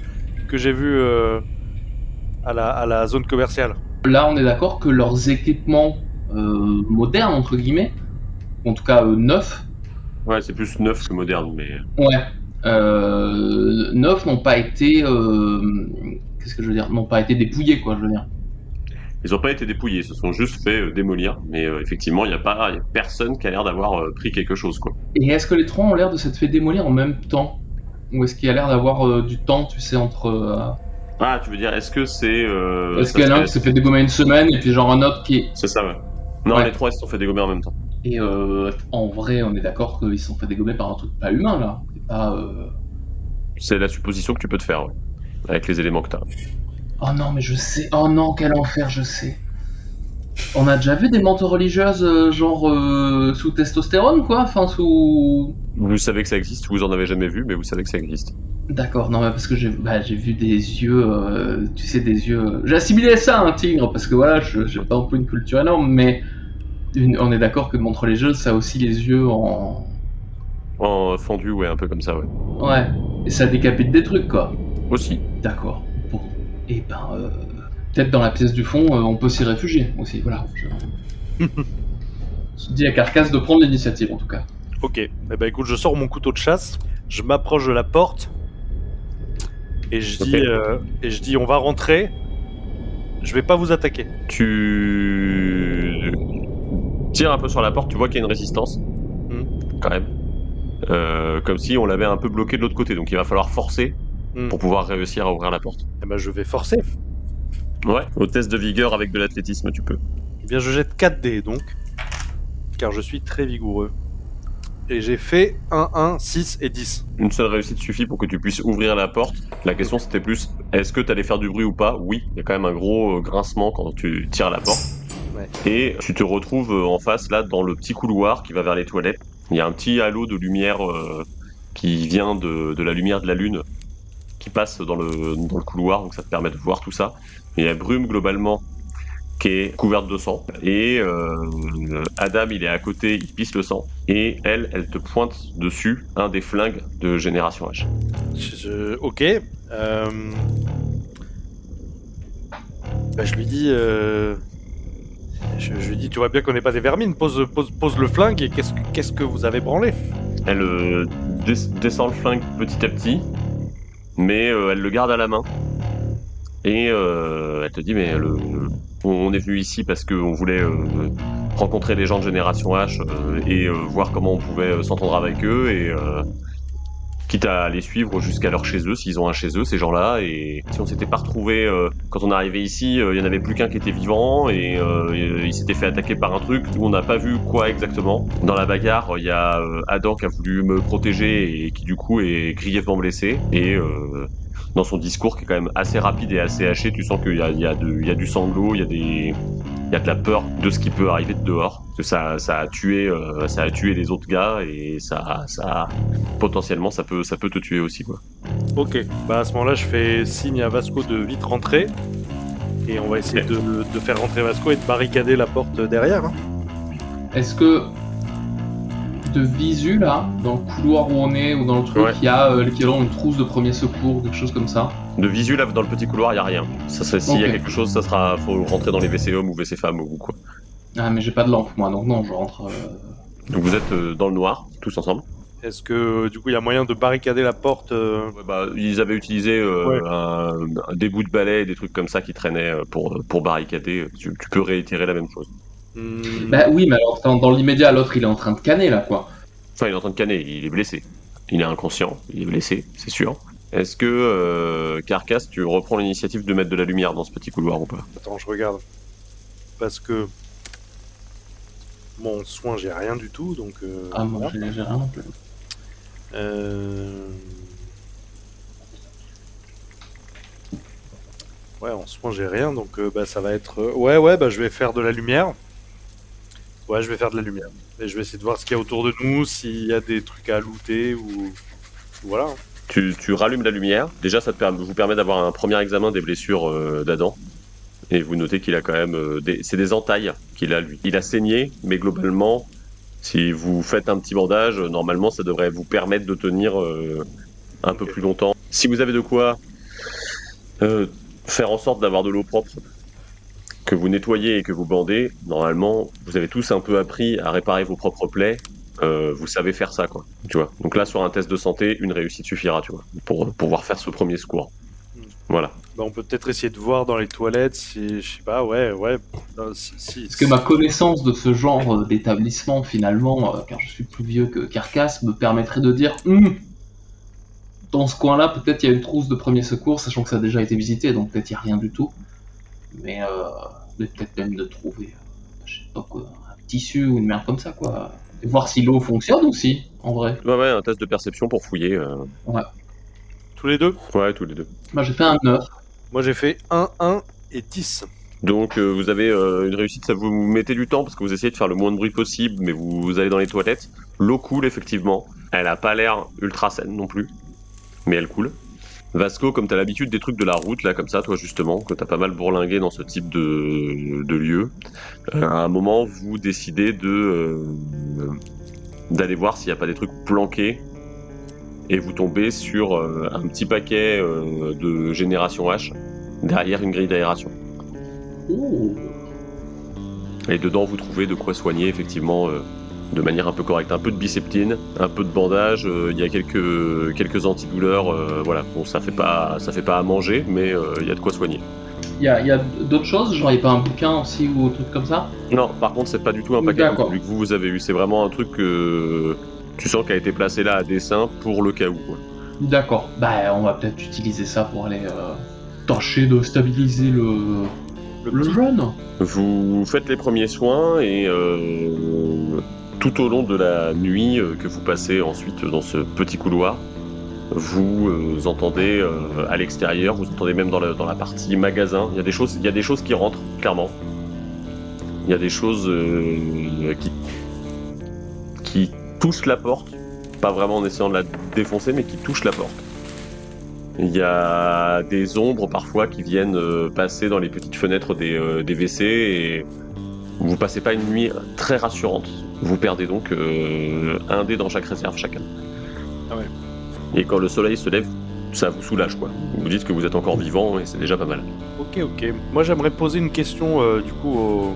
que j'ai vue à la zone commerciale. Là, on est d'accord que leurs équipements modernes, entre guillemets, en tout cas neufs, Ouais, c'est plus neuf que moderne, mais... neufs n'ont pas été... qu'est-ce que je veux dire? N'ont pas été dépouillés, quoi, je veux dire. Ils n'ont pas été dépouillés, ils se sont juste fait démolir, mais effectivement, il y a personne qui a l'air d'avoir pris quelque chose, quoi. Et est-ce que les trois ont l'air de s'être fait démolir en même temps? Ou est-ce qu'il y a l'air d'avoir du temps, tu sais, entre... Ah, tu veux dire, est-ce que c'est... est-ce qu'il y en a un qui s'est fait dégommer une semaine et puis genre un autre qui... C'est ça, ouais. Non, Ouais. les trois, ils se sont fait dégommer en même temps. Et en vrai, on est d'accord qu'ils se sont fait dégommer par un truc pas humain, là. C'est pas... C'est la supposition que tu peux te faire, ouais. Avec les éléments que t'as. Oh non, mais je sais. Oh non, quel enfer, je sais. On a déjà vu des mentes religieuses genre sous testostérone, quoi. Enfin, sous. Vous savez que ça existe, vous en avez jamais vu, mais vous savez que ça existe. D'accord, non, mais parce que j'ai vu des yeux, tu sais, des yeux. J'ai assimilé ça à un tigre, parce que voilà, j'ai pas un peu une culture énorme, mais on est d'accord que mentes religieuses, ça a aussi les yeux en. En fondu, ouais, un peu comme ça, ouais. Ouais, et ça décapite des trucs, quoi. Aussi. D'accord. Bon, et ben, peut-être dans la pièce du fond, on peut s'y réfugier aussi, voilà. Je dis à Carcasse de prendre l'initiative, en tout cas. Ok. Eh ben écoute, je sors mon couteau de chasse, je m'approche de la porte et je dis on va rentrer. Je vais pas vous attaquer. Tu tires un peu sur la porte, tu vois qu'il y a une résistance. Quand même. Comme si on l'avait un peu bloqué de l'autre côté, donc il va falloir forcer pour pouvoir réussir à ouvrir la porte. Eh ben je vais forcer. Ouais, au test de vigueur avec de l'athlétisme, tu peux. Eh bien je jette 4 dés donc, car je suis très vigoureux. Et j'ai fait 1, 6 et 10. Une seule réussite suffit pour que tu puisses ouvrir la porte. La question c'était plus, est-ce que t'allais faire du bruit ou pas? Oui, il y a quand même un gros grincement quand tu tires la porte. Ouais. Et tu te retrouves en face, là, dans le petit couloir qui va vers les toilettes. Il y a un petit halo de lumière qui vient de la lumière de la lune qui passe dans le couloir, donc ça te permet de voir tout ça. Il y a Brume, globalement, qui est couverte de sang. Et Adam, il est à côté, il pisse le sang. Et elle te pointe dessus un des flingues de Génération H. Ok. Bah, je lui dis... Je lui dis, tu vois bien qu'on n'est pas des vermines, pose le flingue et qu'est-ce que vous avez branlé? Elle descend le flingue petit à petit, mais elle le garde à la main. Et elle te dit, mais on est venu ici parce qu'on voulait rencontrer des gens de Génération H et voir comment on pouvait s'entendre avec eux et quitte à les suivre jusqu'à leur chez eux, s'ils ont un chez eux, ces gens-là. Et si on s'était pas retrouvés quand on est arrivé ici, il y en avait plus qu'un qui était vivant et il s'était fait attaquer par un truc. Nous, on n'a pas vu quoi exactement. Dans la bagarre, il y a Adam qui a voulu me protéger et qui du coup est grièvement blessé. Et dans son discours qui est quand même assez rapide et assez haché, tu sens qu'il y a du sanglot, il y a Il y a de la peur de ce qui peut arriver de dehors. Parce que ça a tué les autres gars et ça potentiellement ça peut te tuer aussi, quoi. Ok, bah à ce moment-là, je fais signe à Vasco de vite rentrer. Et on va essayer de faire rentrer Vasco et de barricader la porte derrière. Hein. Est-ce que de visu là, dans le couloir où on est ou dans le truc, il y a l'équivalent d'une trousse de premier secours, quelque chose comme ça? De visu là, dans le petit couloir, il y a rien. Ça serait s'il y a quelque chose, faut rentrer dans les WC hommes ou WC femmes ou quoi. Ah mais j'ai pas de lampe moi, donc non, je rentre. Donc vous êtes dans le noir, tous ensemble. Est-ce que du coup il y a moyen de barricader la porte Ouais, bah, ils avaient utilisé des bouts de balai et des trucs comme ça qui traînaient pour barricader. Tu peux réitérer la même chose. Bah oui, mais alors dans l'immédiat, l'autre il est en train de canner là quoi. Enfin, il est en train de canner, il est blessé. Il est inconscient, il est blessé, c'est sûr. Est-ce que, Carcasse, tu reprends l'initiative de mettre de la lumière dans ce petit couloir ou pas? Attends, je regarde. Parce que... Bon, en soin, j'ai rien du tout, donc... Ah moi, j'ai rien non plus. Ouais, en soin, j'ai rien, donc ça va être... Ouais, je vais faire de la lumière. Ouais, je vais faire de la lumière. Et je vais essayer de voir ce qu'il y a autour de nous, s'il y a des trucs à looter ou... Voilà. Tu rallumes la lumière. Déjà, ça vous permet d'avoir un premier examen des blessures d'Adam. Et vous notez qu'il a quand même... c'est des entailles qu'il a, lui. Il a saigné, mais globalement, si vous faites un petit bandage, normalement, ça devrait vous permettre de tenir un peu plus longtemps. Si vous avez de quoi faire en sorte d'avoir de l'eau propre, que vous nettoyez et que vous bandez, normalement, vous avez tous un peu appris à réparer vos propres plaies. Vous savez faire ça, quoi. Tu vois. Donc là, sur un test de santé, une réussite suffira, tu vois, pour pouvoir faire ce premier secours. Voilà. Bah, on peut peut-être essayer de voir dans les toilettes si, je sais pas, ouais. Est-ce que ma connaissance de ce genre d'établissement, finalement, car je suis plus vieux que Carcasse, me permettrait de dire dans ce coin-là, peut-être il y a une trousse de premier secours, sachant que ça a déjà été visité, donc peut-être il n'y a rien du tout. Mais peut-être même de trouver, je sais pas quoi, un tissu ou une merde comme ça, quoi. Et voir si l'eau fonctionne aussi, en vrai. Ouais, un test de perception pour fouiller. Ouais. Tous les deux? Ouais, tous les deux. Moi j'ai fait un 9. Moi j'ai fait 1, 1 et 10. Donc vous avez une réussite, ça vous mettez du temps parce que vous essayez de faire le moins de bruit possible, mais vous allez dans les toilettes. L'eau coule effectivement, elle a pas l'air ultra saine non plus, mais elle coule. Vasco, comme t'as l'habitude des trucs de la route, là comme ça, toi justement, que t'as pas mal bourlingué dans ce type de lieu, à un moment vous décidez d'aller voir s'il n'y a pas des trucs planqués, et vous tombez sur un petit paquet de Génération H derrière une grille d'aération. Oh. Et dedans vous trouvez de quoi soigner effectivement de manière un peu correcte, un peu de biceptine, un peu de bandage, il y a quelques antidouleurs, voilà, bon ça fait pas à manger, mais il y a de quoi soigner. Il y a d'autres choses, genre il n'y a pas un bouquin aussi ou un truc comme ça? Non, par contre c'est pas du tout un paquet vu que vous avez eu, c'est vraiment un truc que tu sens qui a été placé là à dessein pour le cas où. Quoi. D'accord, bah on va peut-être utiliser ça pour aller tâcher de stabiliser le jeune. Vous faites les premiers soins et tout au long de la nuit que vous passez ensuite dans ce petit couloir, vous entendez à l'extérieur, vous entendez même dans la partie magasin, il y a des choses qui rentrent, clairement. Il y a des choses qui touchent la porte, pas vraiment en essayant de la défoncer, mais qui touchent la porte. Il y a des ombres parfois qui viennent passer dans les petites fenêtres des WC et vous passez pas une nuit très rassurante. Vous perdez donc un dé dans chaque réserve chacun. Ah ouais. Et quand le soleil se lève, ça vous soulage quoi. Vous vous dites que vous êtes encore vivant et c'est déjà pas mal. Ok. Moi j'aimerais poser une question du coup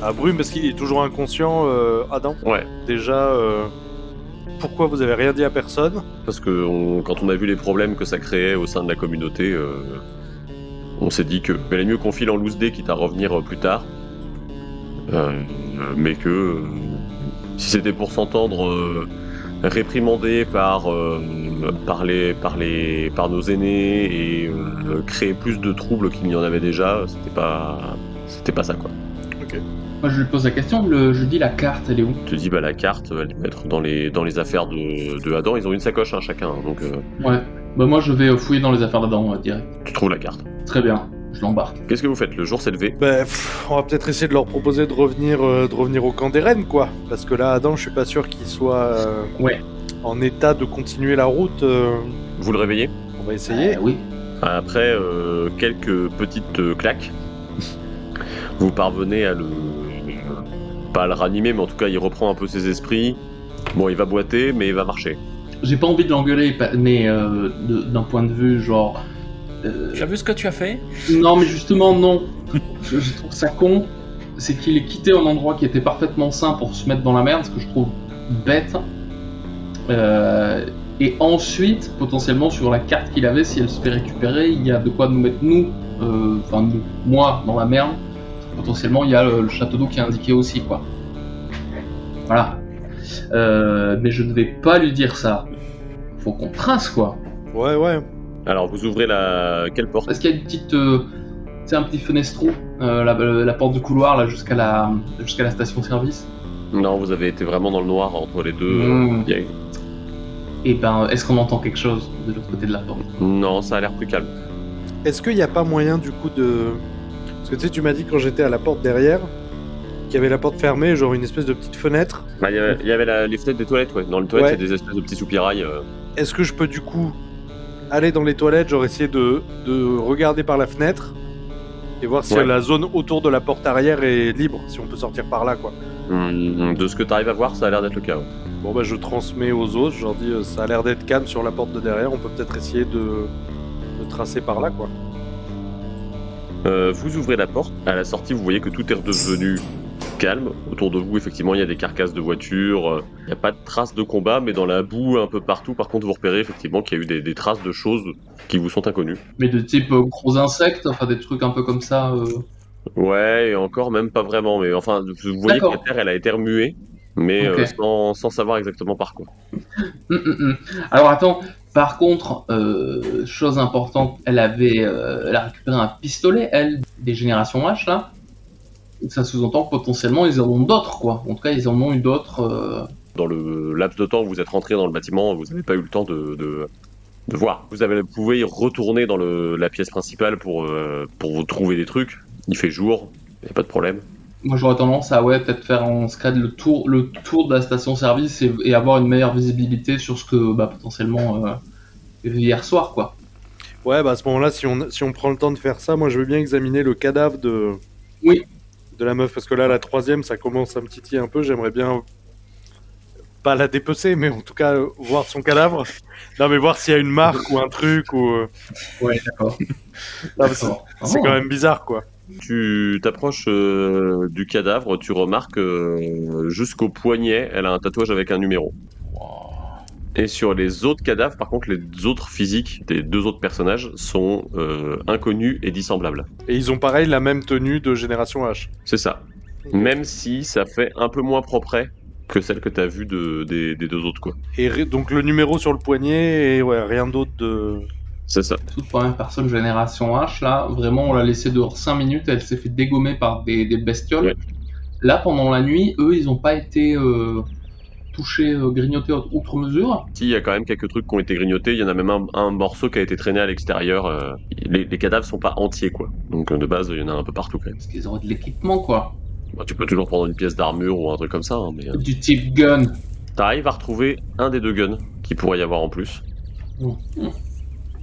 à Brume parce qu'il est toujours inconscient, Adam. Ouais. Déjà, pourquoi vous avez rien dit à personne? Parce que quand on a vu les problèmes que ça créait au sein de la communauté, on s'est dit que valait mieux qu'on file en loose dé quitte à revenir plus tard. Mais que si c'était pour s'entendre réprimandé par nos aînés et créer plus de troubles qu'il n'y en avait déjà, c'était pas ça quoi. Ok. Moi je lui pose la question, je dis la carte elle est où? Je te dis la carte elle doit être dans les affaires de Adam, ils ont une sacoche chacun donc. Ouais. Bah moi je vais fouiller dans les affaires d'Adam direct. Tu trouves la carte. Très bien. je l'embarque. Qu'est-ce que vous faites? Le jour s'est levé. Ben, on va peut-être essayer de leur proposer de revenir au camp des rennes, quoi. Parce que là, Adam, je suis pas sûr qu'il soit Ouais. en état de continuer la route. Vous le réveillez. On va essayer. Oui. Après quelques petites claques, vous parvenez à pas à le ranimer, mais en tout cas, il reprend un peu ses esprits. Bon, il va boiter, mais il va marcher. J'ai pas envie de l'engueuler, mais d'un point de vue genre. Tu as vu ce que tu as fait? Non, mais justement, non. Je trouve ça con. C'est qu'il ait quitté un endroit qui était parfaitement sain pour se mettre dans la merde, ce que je trouve bête. Et ensuite, potentiellement, sur la carte qu'il avait, si elle se fait récupérer, il y a de quoi nous mettre moi, dans la merde. Potentiellement, il y a le château d'eau qui est indiqué aussi, quoi. Voilà. Mais je ne vais pas lui dire ça. Faut qu'on trace, quoi. Ouais. Alors, vous ouvrez quelle porte? Est-ce qu'il y a une petite, un petit fenestron, la porte du couloir là jusqu'à la station-service? Non, vous avez été vraiment dans le noir entre les deux. Et ben, est-ce qu'on entend quelque chose de l'autre côté de la porte? Non, ça a l'air plus calme. Est-ce qu'il n'y a pas moyen du coup de... Parce que tu sais, tu m'as dit quand j'étais à la porte derrière, qu'il y avait la porte fermée, genre une espèce de petite fenêtre. Bah, il y avait les fenêtres des toilettes, ouais. Dans les toilettes, il y a des espèces de petits soupirails. Est-ce que je peux du coup aller dans les toilettes, genre essayer de regarder par la fenêtre et voir si la zone autour de la porte arrière est libre, si on peut sortir par là, quoi. De ce que tu arrives à voir, ça a l'air d'être le cas. Ouais. Bon bah je transmets aux autres, je leur dis ça a l'air d'être calme sur la porte de derrière, on peut peut-être essayer de tracer par là, quoi. Vous ouvrez la porte, à la sortie vous voyez que tout est redevenu calme. Autour de vous effectivement il y a des carcasses de voitures, il n'y a pas de traces de combat, mais dans la boue un peu partout par contre vous repérez effectivement qu'il y a eu des traces de choses qui vous sont inconnues. Mais de type gros insectes, enfin des trucs un peu comme ça. Ouais, et encore même pas vraiment, mais enfin vous voyez que la terre elle a été remuée, mais sans savoir exactement par quoi. Alors attends, par contre, chose importante, elle a récupéré un pistolet, elle, des générations H là. Ça sous-entend que potentiellement ils en ont d'autres, quoi. En tout cas, ils en ont eu d'autres. Dans le laps de temps où vous êtes rentré dans le bâtiment, vous n'avez pas eu le temps de voir. Vous pouvez y retourner dans la pièce principale pour vous trouver des trucs. Il fait jour, il n'y a pas de problème. Moi j'aurais tendance à peut-être faire en scred le tour de la station-service et avoir une meilleure visibilité sur ce que potentiellement j'ai vu hier soir, quoi. Ouais, bah à ce moment-là, si on prend le temps de faire ça, moi je veux bien examiner le cadavre de la meuf, parce que là la troisième ça commence à me titiller un peu, j'aimerais bien pas la dépecer, mais en tout cas voir son cadavre. Non mais voir s'il y a une marque ou un truc ou... Ouais, d'accord. C'est quand même bizarre, quoi. Tu t'approches du cadavre, tu remarques jusqu'au poignet, elle a un tatouage avec un numéro. Et sur les autres cadavres, par contre, les autres physiques des deux autres personnages sont inconnus et dissemblables. Et ils ont pareil la même tenue de Génération H. C'est ça. Même si ça fait un peu moins propre que celle que tu as vue des deux autres, quoi. Et donc le numéro sur le poignet et rien d'autre de... C'est ça. Toute première personne Génération H, là, vraiment, on l'a laissée dehors 5 minutes, elle s'est fait dégommer par des bestioles. Ouais. Là, pendant la nuit, eux, ils n'ont pas été touchés, grignotés outre mesure. Si, il y a quand même quelques trucs qui ont été grignotés, il y en a même un morceau qui a été traîné à l'extérieur. Les cadavres sont pas entiers, quoi. Donc de base, il y en a un peu partout, quand même. Parce qu'ils auraient de l'équipement, quoi. Bah, tu peux toujours prendre une pièce d'armure ou un truc comme ça, hein, mais... Du type gun. T'arrives à retrouver un des deux guns qu'il pourrait y avoir en plus.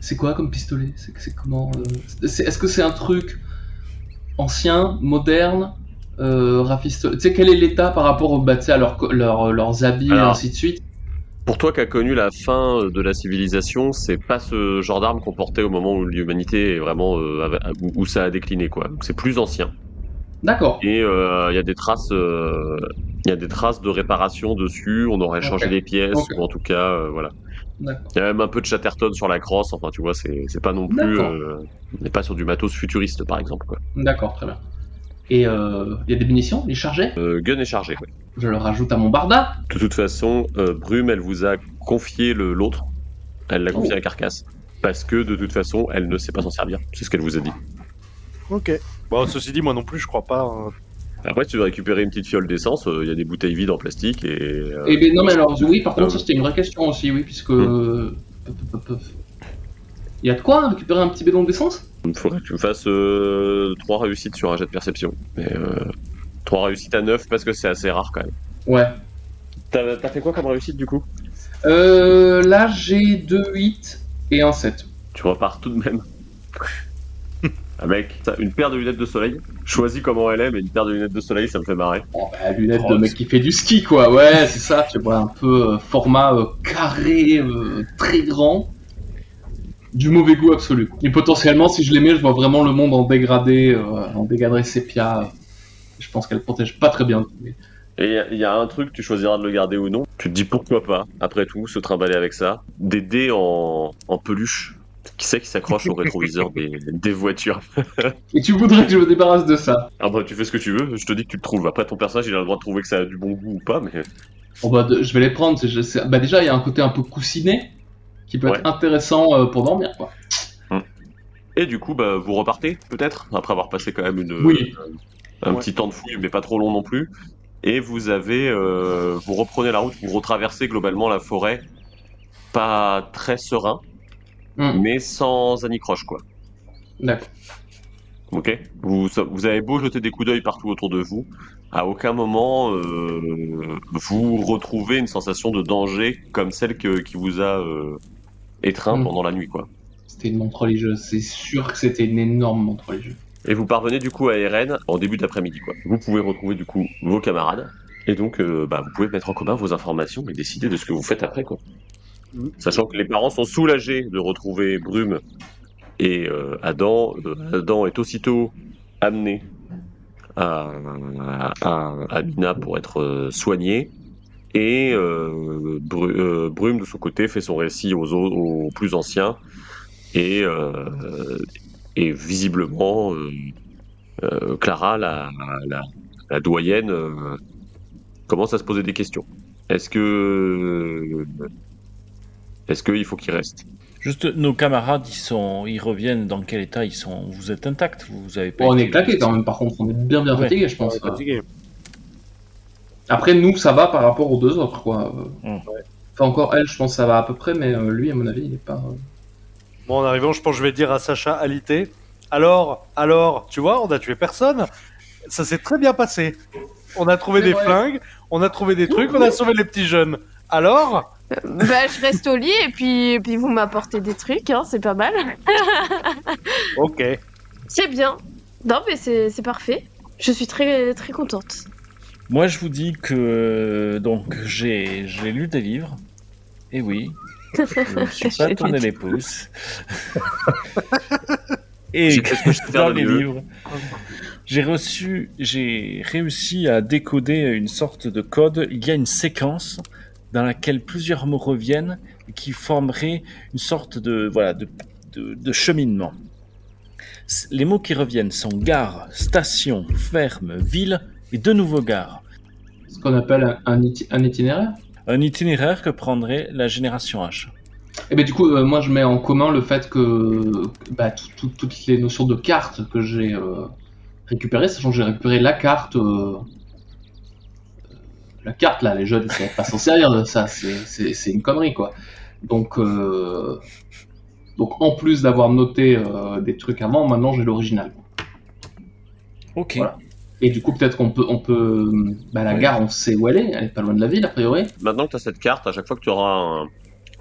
C'est quoi comme pistolet? C'est comment Est-ce que c'est un truc ancien, moderne, rafistolé? Tu sais, quel est l'état par rapport à leurs habits et ainsi de suite? Pour toi qui as connu la fin de la civilisation, c'est pas ce genre d'arme qu'on portait au moment où l'humanité est vraiment où ça a décliné, quoi. Donc c'est plus ancien. D'accord. Et il y a des traces, de réparation dessus. On aurait changé les pièces ou en tout cas, voilà. Il y a même un peu de Chatterton sur la crosse, enfin tu vois, c'est pas non plus... on n'est pas sur du matos futuriste par exemple, quoi. D'accord, très bien. Et il y a des munitions, il est chargé? Gun est chargé, oui. Je le rajoute à mon barda. De toute façon, Brume, elle vous a confié l'autre, elle l'a confié à Carcasse, parce que de toute façon, elle ne sait pas s'en servir, c'est ce qu'elle vous a dit. Ok. Bon, ceci dit, moi non plus, je crois pas... Après, tu veux récupérer une petite fiole d'essence, il y a des bouteilles vides en plastique et... Eh bien non, mais alors, oui, par contre, ça c'était une vraie question aussi, oui, puisque... Il y a de quoi récupérer un petit bidon d'essence? Il faudrait que tu me fasses 3 réussites sur un jet de perception. Mais 3 réussites à 9 parce que c'est assez rare quand même. Ouais. T'as fait quoi comme réussite du coup? Là, j'ai 2 8 et un 7. Tu repars tout de même. Avec une paire de lunettes de soleil. Choisis comment elle est, mais une paire de lunettes de soleil, ça me fait marrer. Bon, bah, lunettes de mec qui fait du ski, quoi. Ouais, c'est ça. Tu vois, un peu format carré, très grand. Du mauvais goût absolu. Et potentiellement, si je les mets, je vois vraiment le monde en dégradé sépia. Je pense qu'elle protège pas très bien. Mais... Et il y a un truc, tu choisiras de le garder ou non. Tu te dis pourquoi pas, après tout, se trimballer avec ça. Des dés en peluche. Qui c'est qui s'accroche au rétroviseur des voitures? Et tu voudrais que je me débarrasse de ça? Ah bah tu fais ce que tu veux, je te dis que tu le trouves. Après ton personnage il a le droit de trouver que ça a du bon goût ou pas, mais... Bon bah je vais les prendre, bah déjà il y a un côté un peu coussiné qui peut être intéressant pour dormir quoi. Et du coup bah vous repartez peut-être, après avoir passé quand même un petit temps de fouille mais pas trop long non plus. Et vous avez, vous reprenez la route, vous retraversez globalement la forêt, pas très serein, mais sans anicroche quoi. D'accord. Ok. Vous avez beau jeter des coups d'œil partout autour de vous, à aucun moment vous retrouvez une sensation de danger comme celle qui vous a étreint pendant la nuit, quoi. C'était une montre religieuse, c'est sûr que c'était une énorme montre religieuse. Et vous parvenez du coup à Eren en début d'après-midi, quoi. Vous pouvez retrouver du coup vos camarades, et donc vous pouvez mettre en commun vos informations et décider de ce que vous faites après, quoi. Sachant que les parents sont soulagés de retrouver Brume et Adam est aussitôt amené à Mina pour être soigné. Et Brume, de son côté, fait son récit aux plus anciens. Et visiblement, Clara, la doyenne, commence à se poser des questions. Est-ce qu'il faut qu'il reste? Juste, nos camarades, ils reviennent dans quel état ils sont? Vous êtes intacts? Vous avez pas on est claqués quand même, par contre, on est bien fatigués, je pense. Après, nous, ça va par rapport aux deux autres, quoi. Enfin, encore elle, je pense que ça va à peu près, mais lui, à mon avis, il est pas... Bon, en arrivant, je pense que je vais dire à Sacha, alité. Alors, tu vois, on a tué personne. Ça s'est très bien passé. On a trouvé des flingues, on a trouvé des trucs, on a sauvé les petits jeunes. Alors bah, je reste au lit et puis vous m'apportez des trucs, hein, c'est pas mal. Ok. C'est bien. Non, mais c'est parfait. Je suis très, très contente. Moi, je vous dis que donc j'ai lu des livres. Et oui, je ne suis pas tourné les pouces. Et dans les livres, j'ai réussi à décoder une sorte de code. Il y a une séquence dans laquelle plusieurs mots reviennent et qui formeraient une sorte de cheminement. Les mots qui reviennent sont gare, station, ferme, ville et de nouveau gare. Ce qu'on appelle un itinéraire. Un itinéraire que prendrait la génération H. Et ben du coup, moi je mets en commun le fait que toutes les notions de carte que j'ai récupérées, sachant que j'ai récupéré la carte là, les jeunes ils sont pas s'en servir de ça, c'est une connerie quoi. Donc en plus d'avoir noté des trucs avant, maintenant j'ai l'original. Ok. Voilà. Et du coup peut-être qu'on peut la gare on sait où elle est pas loin de la ville a priori. Maintenant que tu as cette carte, à chaque fois que tu auras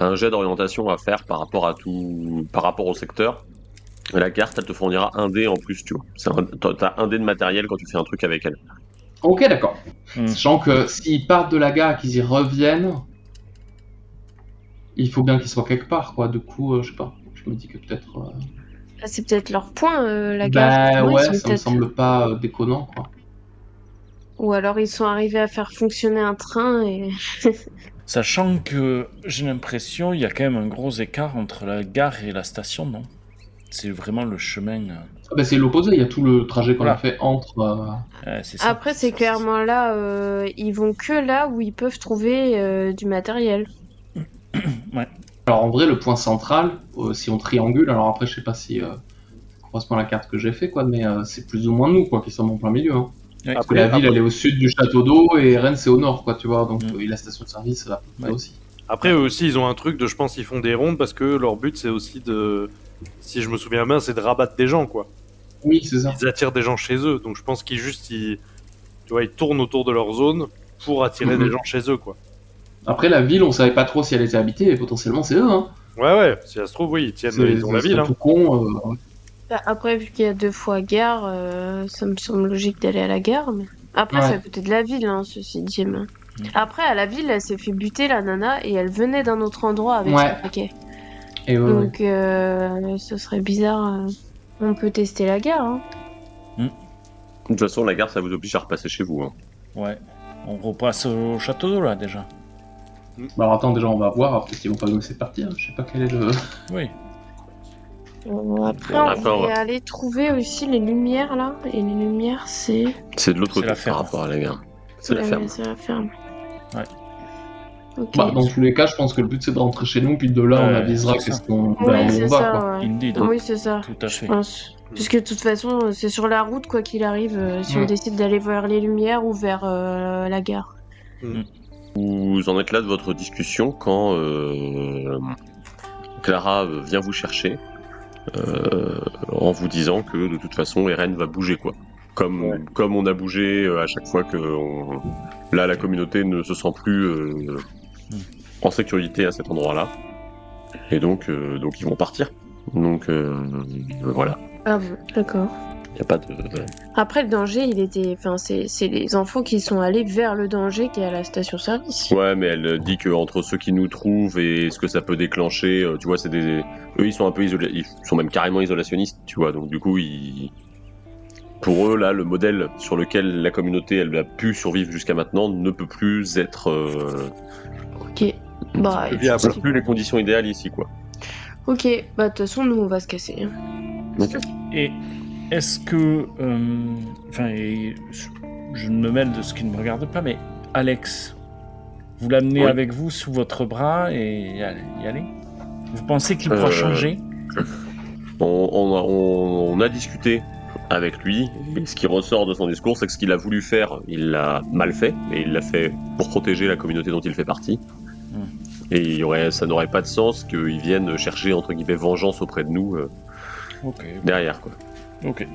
un jet d'orientation à faire par rapport au secteur, la carte elle te fournira un dé en plus, tu vois. T'as un dé de matériel quand tu fais un truc avec elle. Ok, d'accord. Sachant que s'ils partent de la gare et qu'ils y reviennent, il faut bien qu'ils soient quelque part, quoi. Du coup, je sais pas. Je me dis que peut-être... C'est peut-être leur point, la gare. Bah ouais, ça me semble pas déconnant, quoi. Ou alors ils sont arrivés à faire fonctionner un train et... Sachant que j'ai l'impression il y a quand même un gros écart entre la gare et la station, non? C'est vraiment le chemin... c'est l'opposé, il y a tout le trajet qu'on a fait entre... c'est ça. Après, c'est clairement là, ils vont que là où ils peuvent trouver du matériel. Ouais. Alors en vrai, le point central, si on triangule, alors après je sais pas si ça correspond à la carte que j'ai fait, quoi, mais c'est plus ou moins nous, quoi, qui sommes en plein milieu. Hein. Ouais. Parce que la ville, elle est au sud du château d'eau et Rennes, c'est au nord, quoi, tu vois, donc la station de service, là aussi. Après, eux aussi, ils ont un truc de, je pense, ils font des rondes parce que leur but, c'est aussi si je me souviens bien, c'est de rabattre des gens, quoi. Oui, c'est ça. Ils attirent des gens chez eux, donc je pense qu'ils tournent autour de leur zone pour attirer des gens chez eux, quoi. Après, la ville, on savait pas trop si elle était habitée, et potentiellement c'est eux, hein. Ouais, si ça se trouve, oui, ils ont la ville, hein. Tout con. Après, vu qu'il y a 2 fois gare, ça me semble logique d'aller à la gare. Mais... Après, c'est à côté de la ville, hein, ceci dit. Mais... Après, à la ville, elle s'est fait buter, la nana, et elle venait d'un autre endroit avec son paquet. Et donc, ce serait bizarre. On peut tester la gare. Hein. De toute façon, la gare, ça vous oblige à repasser chez vous. Hein. Ouais. On repasse au château d'eau, là, déjà. Bah, alors, attends, déjà, on va voir. Peut-être qu'ils vont pas nous laisser partir. Je sais pas quel est le... Oui. Après, on va aller trouver aussi les lumières, là. Et les lumières, c'est... C'est de l'autre côté par rapport à la gare. C'est la ferme. C'est la ferme. Ouais. Okay. Bah, dans tous les cas, je pense que le but, c'est de rentrer chez nous, puis de là, on avisera qu'est-ce qu'on c'est va, ça, quoi. ouais. Indeed. Oui, c'est ça. Tout à fait. Je pense. Puisque de toute façon, c'est sur la route, quoi qu'il arrive, si on décide d'aller vers les lumières ou vers la gare. Vous en êtes là de votre discussion quand Clara vient vous chercher en vous disant que de toute façon Eren va bouger, quoi. Comme on a bougé à chaque fois que là la communauté ne se sent plus en sécurité à cet endroit-là. Et donc ils vont partir. Donc voilà. Ah bon, d'accord. Y a pas de... Après, le danger, il était... Enfin, c'est les enfants qui sont allés vers le danger qui est à la station-service. Ouais, mais elle dit que entre ceux qui nous trouvent et ce que ça peut déclencher, tu vois, c'est des... Eux, ils sont un peu isolés, ils sont même carrément isolationnistes, tu vois, donc du coup, pour eux, là, le modèle sur lequel la communauté, elle a pu survivre jusqu'à maintenant ne peut plus être... Ok. Bah, ça plus les conditions idéales ici, quoi. Ok, bah de toute façon, nous, on va se casser. Okay. Et est-ce que... je me mêle de ce qui ne me regarde pas, mais Alex, vous l'amenez avec vous sous votre bras et y aller? Vous pensez qu'il pourra changer? On a discuté avec lui, et ce qui ressort de son discours, c'est que ce qu'il a voulu faire, il l'a mal fait, et il l'a fait pour protéger la communauté dont il fait partie. Et ça n'aurait pas de sens qu'ils viennent chercher, entre guillemets, vengeance auprès de nous derrière, quoi. Ok.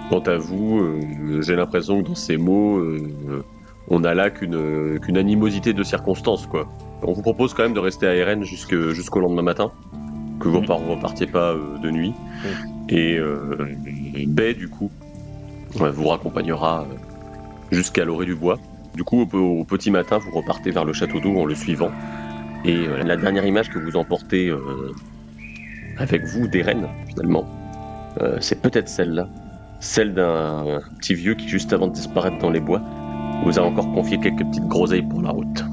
Quant à vous, j'ai l'impression que dans ces mots, on a là qu'une animosité de circonstance, quoi. On vous propose quand même de rester à Eren jusqu'au lendemain matin, que vous ne repartiez pas de nuit. Et Bae, du coup, vous raccompagnera jusqu'à l'orée du bois. Du coup, au petit matin, vous repartez vers le château d'eau en le suivant. Et la dernière image que vous emportez avec vous d'Eren, finalement, c'est peut-être celle-là. Celle d'un petit vieux qui, juste avant de disparaître dans les bois, vous a encore confié quelques petites groseilles pour la route.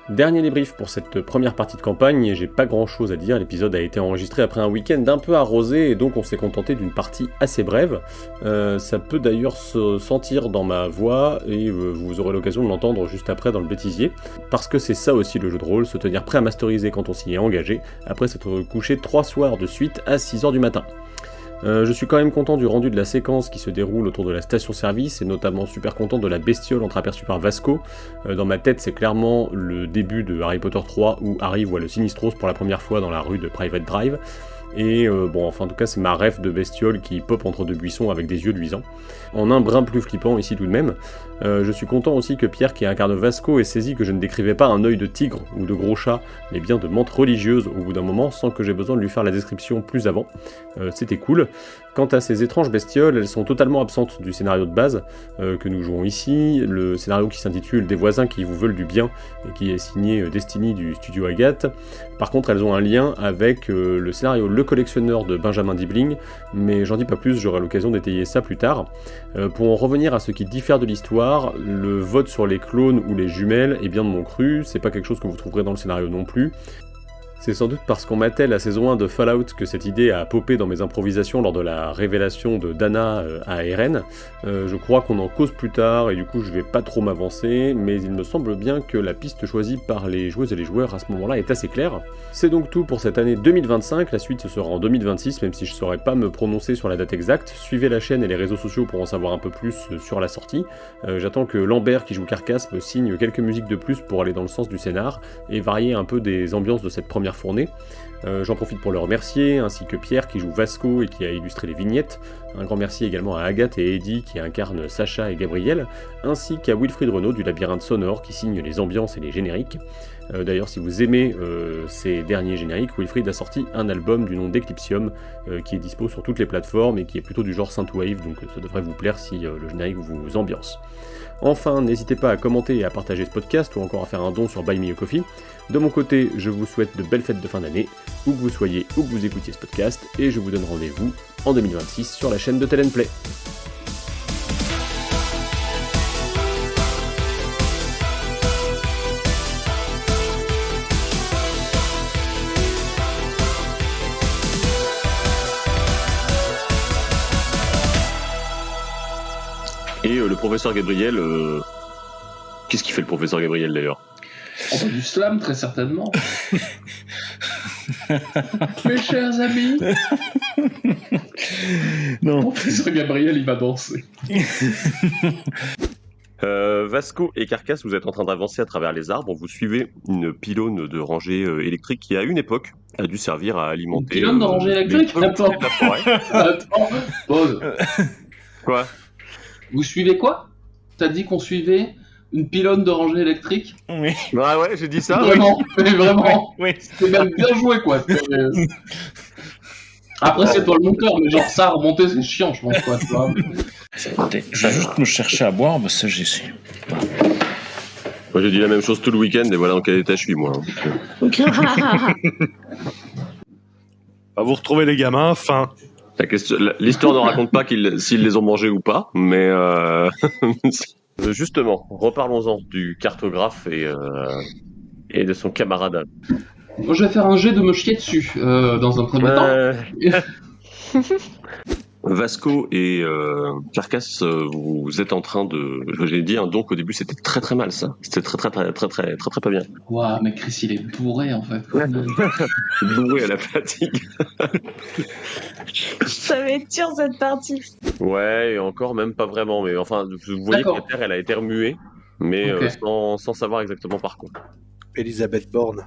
Dernier débrief pour cette première partie de campagne, et j'ai pas grand chose à dire, l'épisode a été enregistré après un week-end un peu arrosé, et donc on s'est contenté d'une partie assez brève. Ça peut d'ailleurs se sentir dans ma voix, et vous aurez l'occasion de l'entendre juste après dans le bêtisier, parce que c'est ça aussi le jeu de rôle, se tenir prêt à masteriser quand on s'y est engagé, après s'être couché 3 soirs de suite à 6h du matin. Je suis quand même content du rendu de la séquence qui se déroule autour de la station-service, et notamment super content de la bestiole entreaperçue par Vasco. Dans ma tête, c'est clairement le début de Harry Potter 3 où Harry voit le Sinistros pour la première fois dans la rue de Private Drive. Et en tout cas, c'est ma rêve de bestiole qui pop entre deux buissons avec des yeux luisants. En un brin plus flippant ici tout de même. Je suis content aussi que Pierre, qui incarne Vasco, ait saisi que je ne décrivais pas un œil de tigre ou de gros chat, mais bien de menthe religieuse au bout d'un moment, sans que j'ai besoin de lui faire la description plus avant. C'était cool. Quant à ces étranges bestioles, elles sont totalement absentes du scénario de base que nous jouons ici, le scénario qui s'intitule « Des voisins qui vous veulent du bien » et qui est signé Destiny du studio Agathe. Par contre, elles ont un lien avec le scénario Le Collectionneur de Benjamin Dibling, mais j'en dis pas plus, j'aurai l'occasion d'étayer ça plus tard. Pour en revenir à ce qui diffère de l'histoire, le vote sur les clones ou les jumelles est bien de mon cru, c'est pas quelque chose que vous trouverez dans le scénario non plus. C'est sans doute parce qu'on m'attelle la saison 1 de Fallout que cette idée a popé dans mes improvisations lors de la révélation de Dana à Eren. Je crois qu'on en cause plus tard et du coup je vais pas trop m'avancer, mais il me semble bien que la piste choisie par les joueuses et les joueurs à ce moment-là est assez claire. C'est donc tout pour cette année 2025, la suite ce sera en 2026, même si je saurais pas me prononcer sur la date exacte. Suivez la chaîne et les réseaux sociaux pour en savoir un peu plus sur la sortie. J'attends que Lambert qui joue Carcasse me signe quelques musiques de plus pour aller dans le sens du scénar et varier un peu des ambiances de cette première fournée. J'en profite pour le remercier, ainsi que Pierre qui joue Vasco et qui a illustré les vignettes. Un grand merci également à Agathe et Eddie qui incarnent Sacha et Gabriel, ainsi qu'à Wilfried Renaud du Labyrinthe Sonore qui signe les ambiances et les génériques. D'ailleurs, si vous aimez ces derniers génériques, Wilfried a sorti un album du nom d'Eclipsium qui est dispo sur toutes les plateformes et qui est plutôt du genre synthwave, donc ça devrait vous plaire si le générique vous ambiance. Enfin, n'hésitez pas à commenter et à partager ce podcast ou encore à faire un don sur Buy Me a Coffee. De mon côté, je vous souhaite de belles fêtes de fin d'année, où que vous soyez, où que vous écoutiez ce podcast, et je vous donne rendez-vous en 2026 sur la chaîne de Tell & Play. Et le professeur Gabriel, qu'est-ce qu'il fait le professeur Gabriel d'ailleurs? Du slam, très certainement. Mes chers amis. Non. Le professeur Gabriel, il va danser. Vasco et Carcasse, vous êtes en train d'avancer à travers les arbres. Vous suivez une pylône de rangée électrique qui, à une époque, a dû servir à alimenter. Une pylône de rangée électrique? Attends. Attends. Pause. Quoi? Vous suivez quoi? T'as dit qu'on suivait une pylône de rangée électrique? Oui. Bah ouais, j'ai dit ça. Vraiment, mais vraiment. Oui. C'est même bien joué, quoi. Après, c'est toi le monteur, mais genre ça, remonter, c'est chiant, je pense, quoi. Tu vois. Écoutez, je vais juste me chercher à boire, parce que j'ai su. Moi, j'ai dit la même chose tout le week-end, et voilà dans quel état je suis, moi. Bah, vous retrouvez les gamins, fin. L'histoire ne raconte pas s'ils les ont mangés ou pas, mais justement, reparlons-en du cartographe et de son camarade. Moi, je vais faire un jet de me chier dessus, dans un premier temps. Vasco et Carcasse, vous êtes en train de... J'ai dit, donc au début c'était très très mal ça. C'était très pas bien. Ouah, mais Chris il est bourré en fait. Bourré à la fatigue. Ça va être dur cette partie. Ouais, et encore même pas vraiment. Mais enfin, vous voyez que la Terre elle a été remuée, mais Okay. sans savoir exactement par quoi. Elisabeth Borne.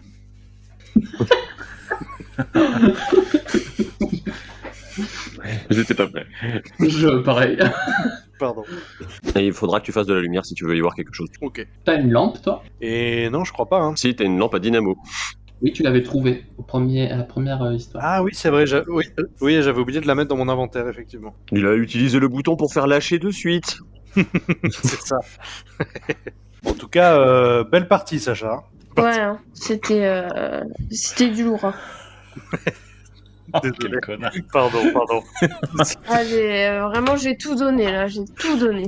J'étais pas prêt. Pareil. Pardon. Et il faudra que tu fasses de la lumière si tu veux y voir quelque chose. Ok. T'as une lampe, toi? Et non, je crois pas. Hein. Si, t'as une lampe à dynamo. Oui, tu l'avais trouvée à la première histoire. Ah oui, c'est vrai. Oui, j'avais oublié de la mettre dans mon inventaire, effectivement. Il a utilisé le bouton pour faire lâcher de suite. C'est ça. En tout cas, belle partie, Sacha. Ouais, hein, c'était du lourd. Hein. Désolé. Connard. Pardon. Ah, vraiment, j'ai tout donné là, j'ai tout donné.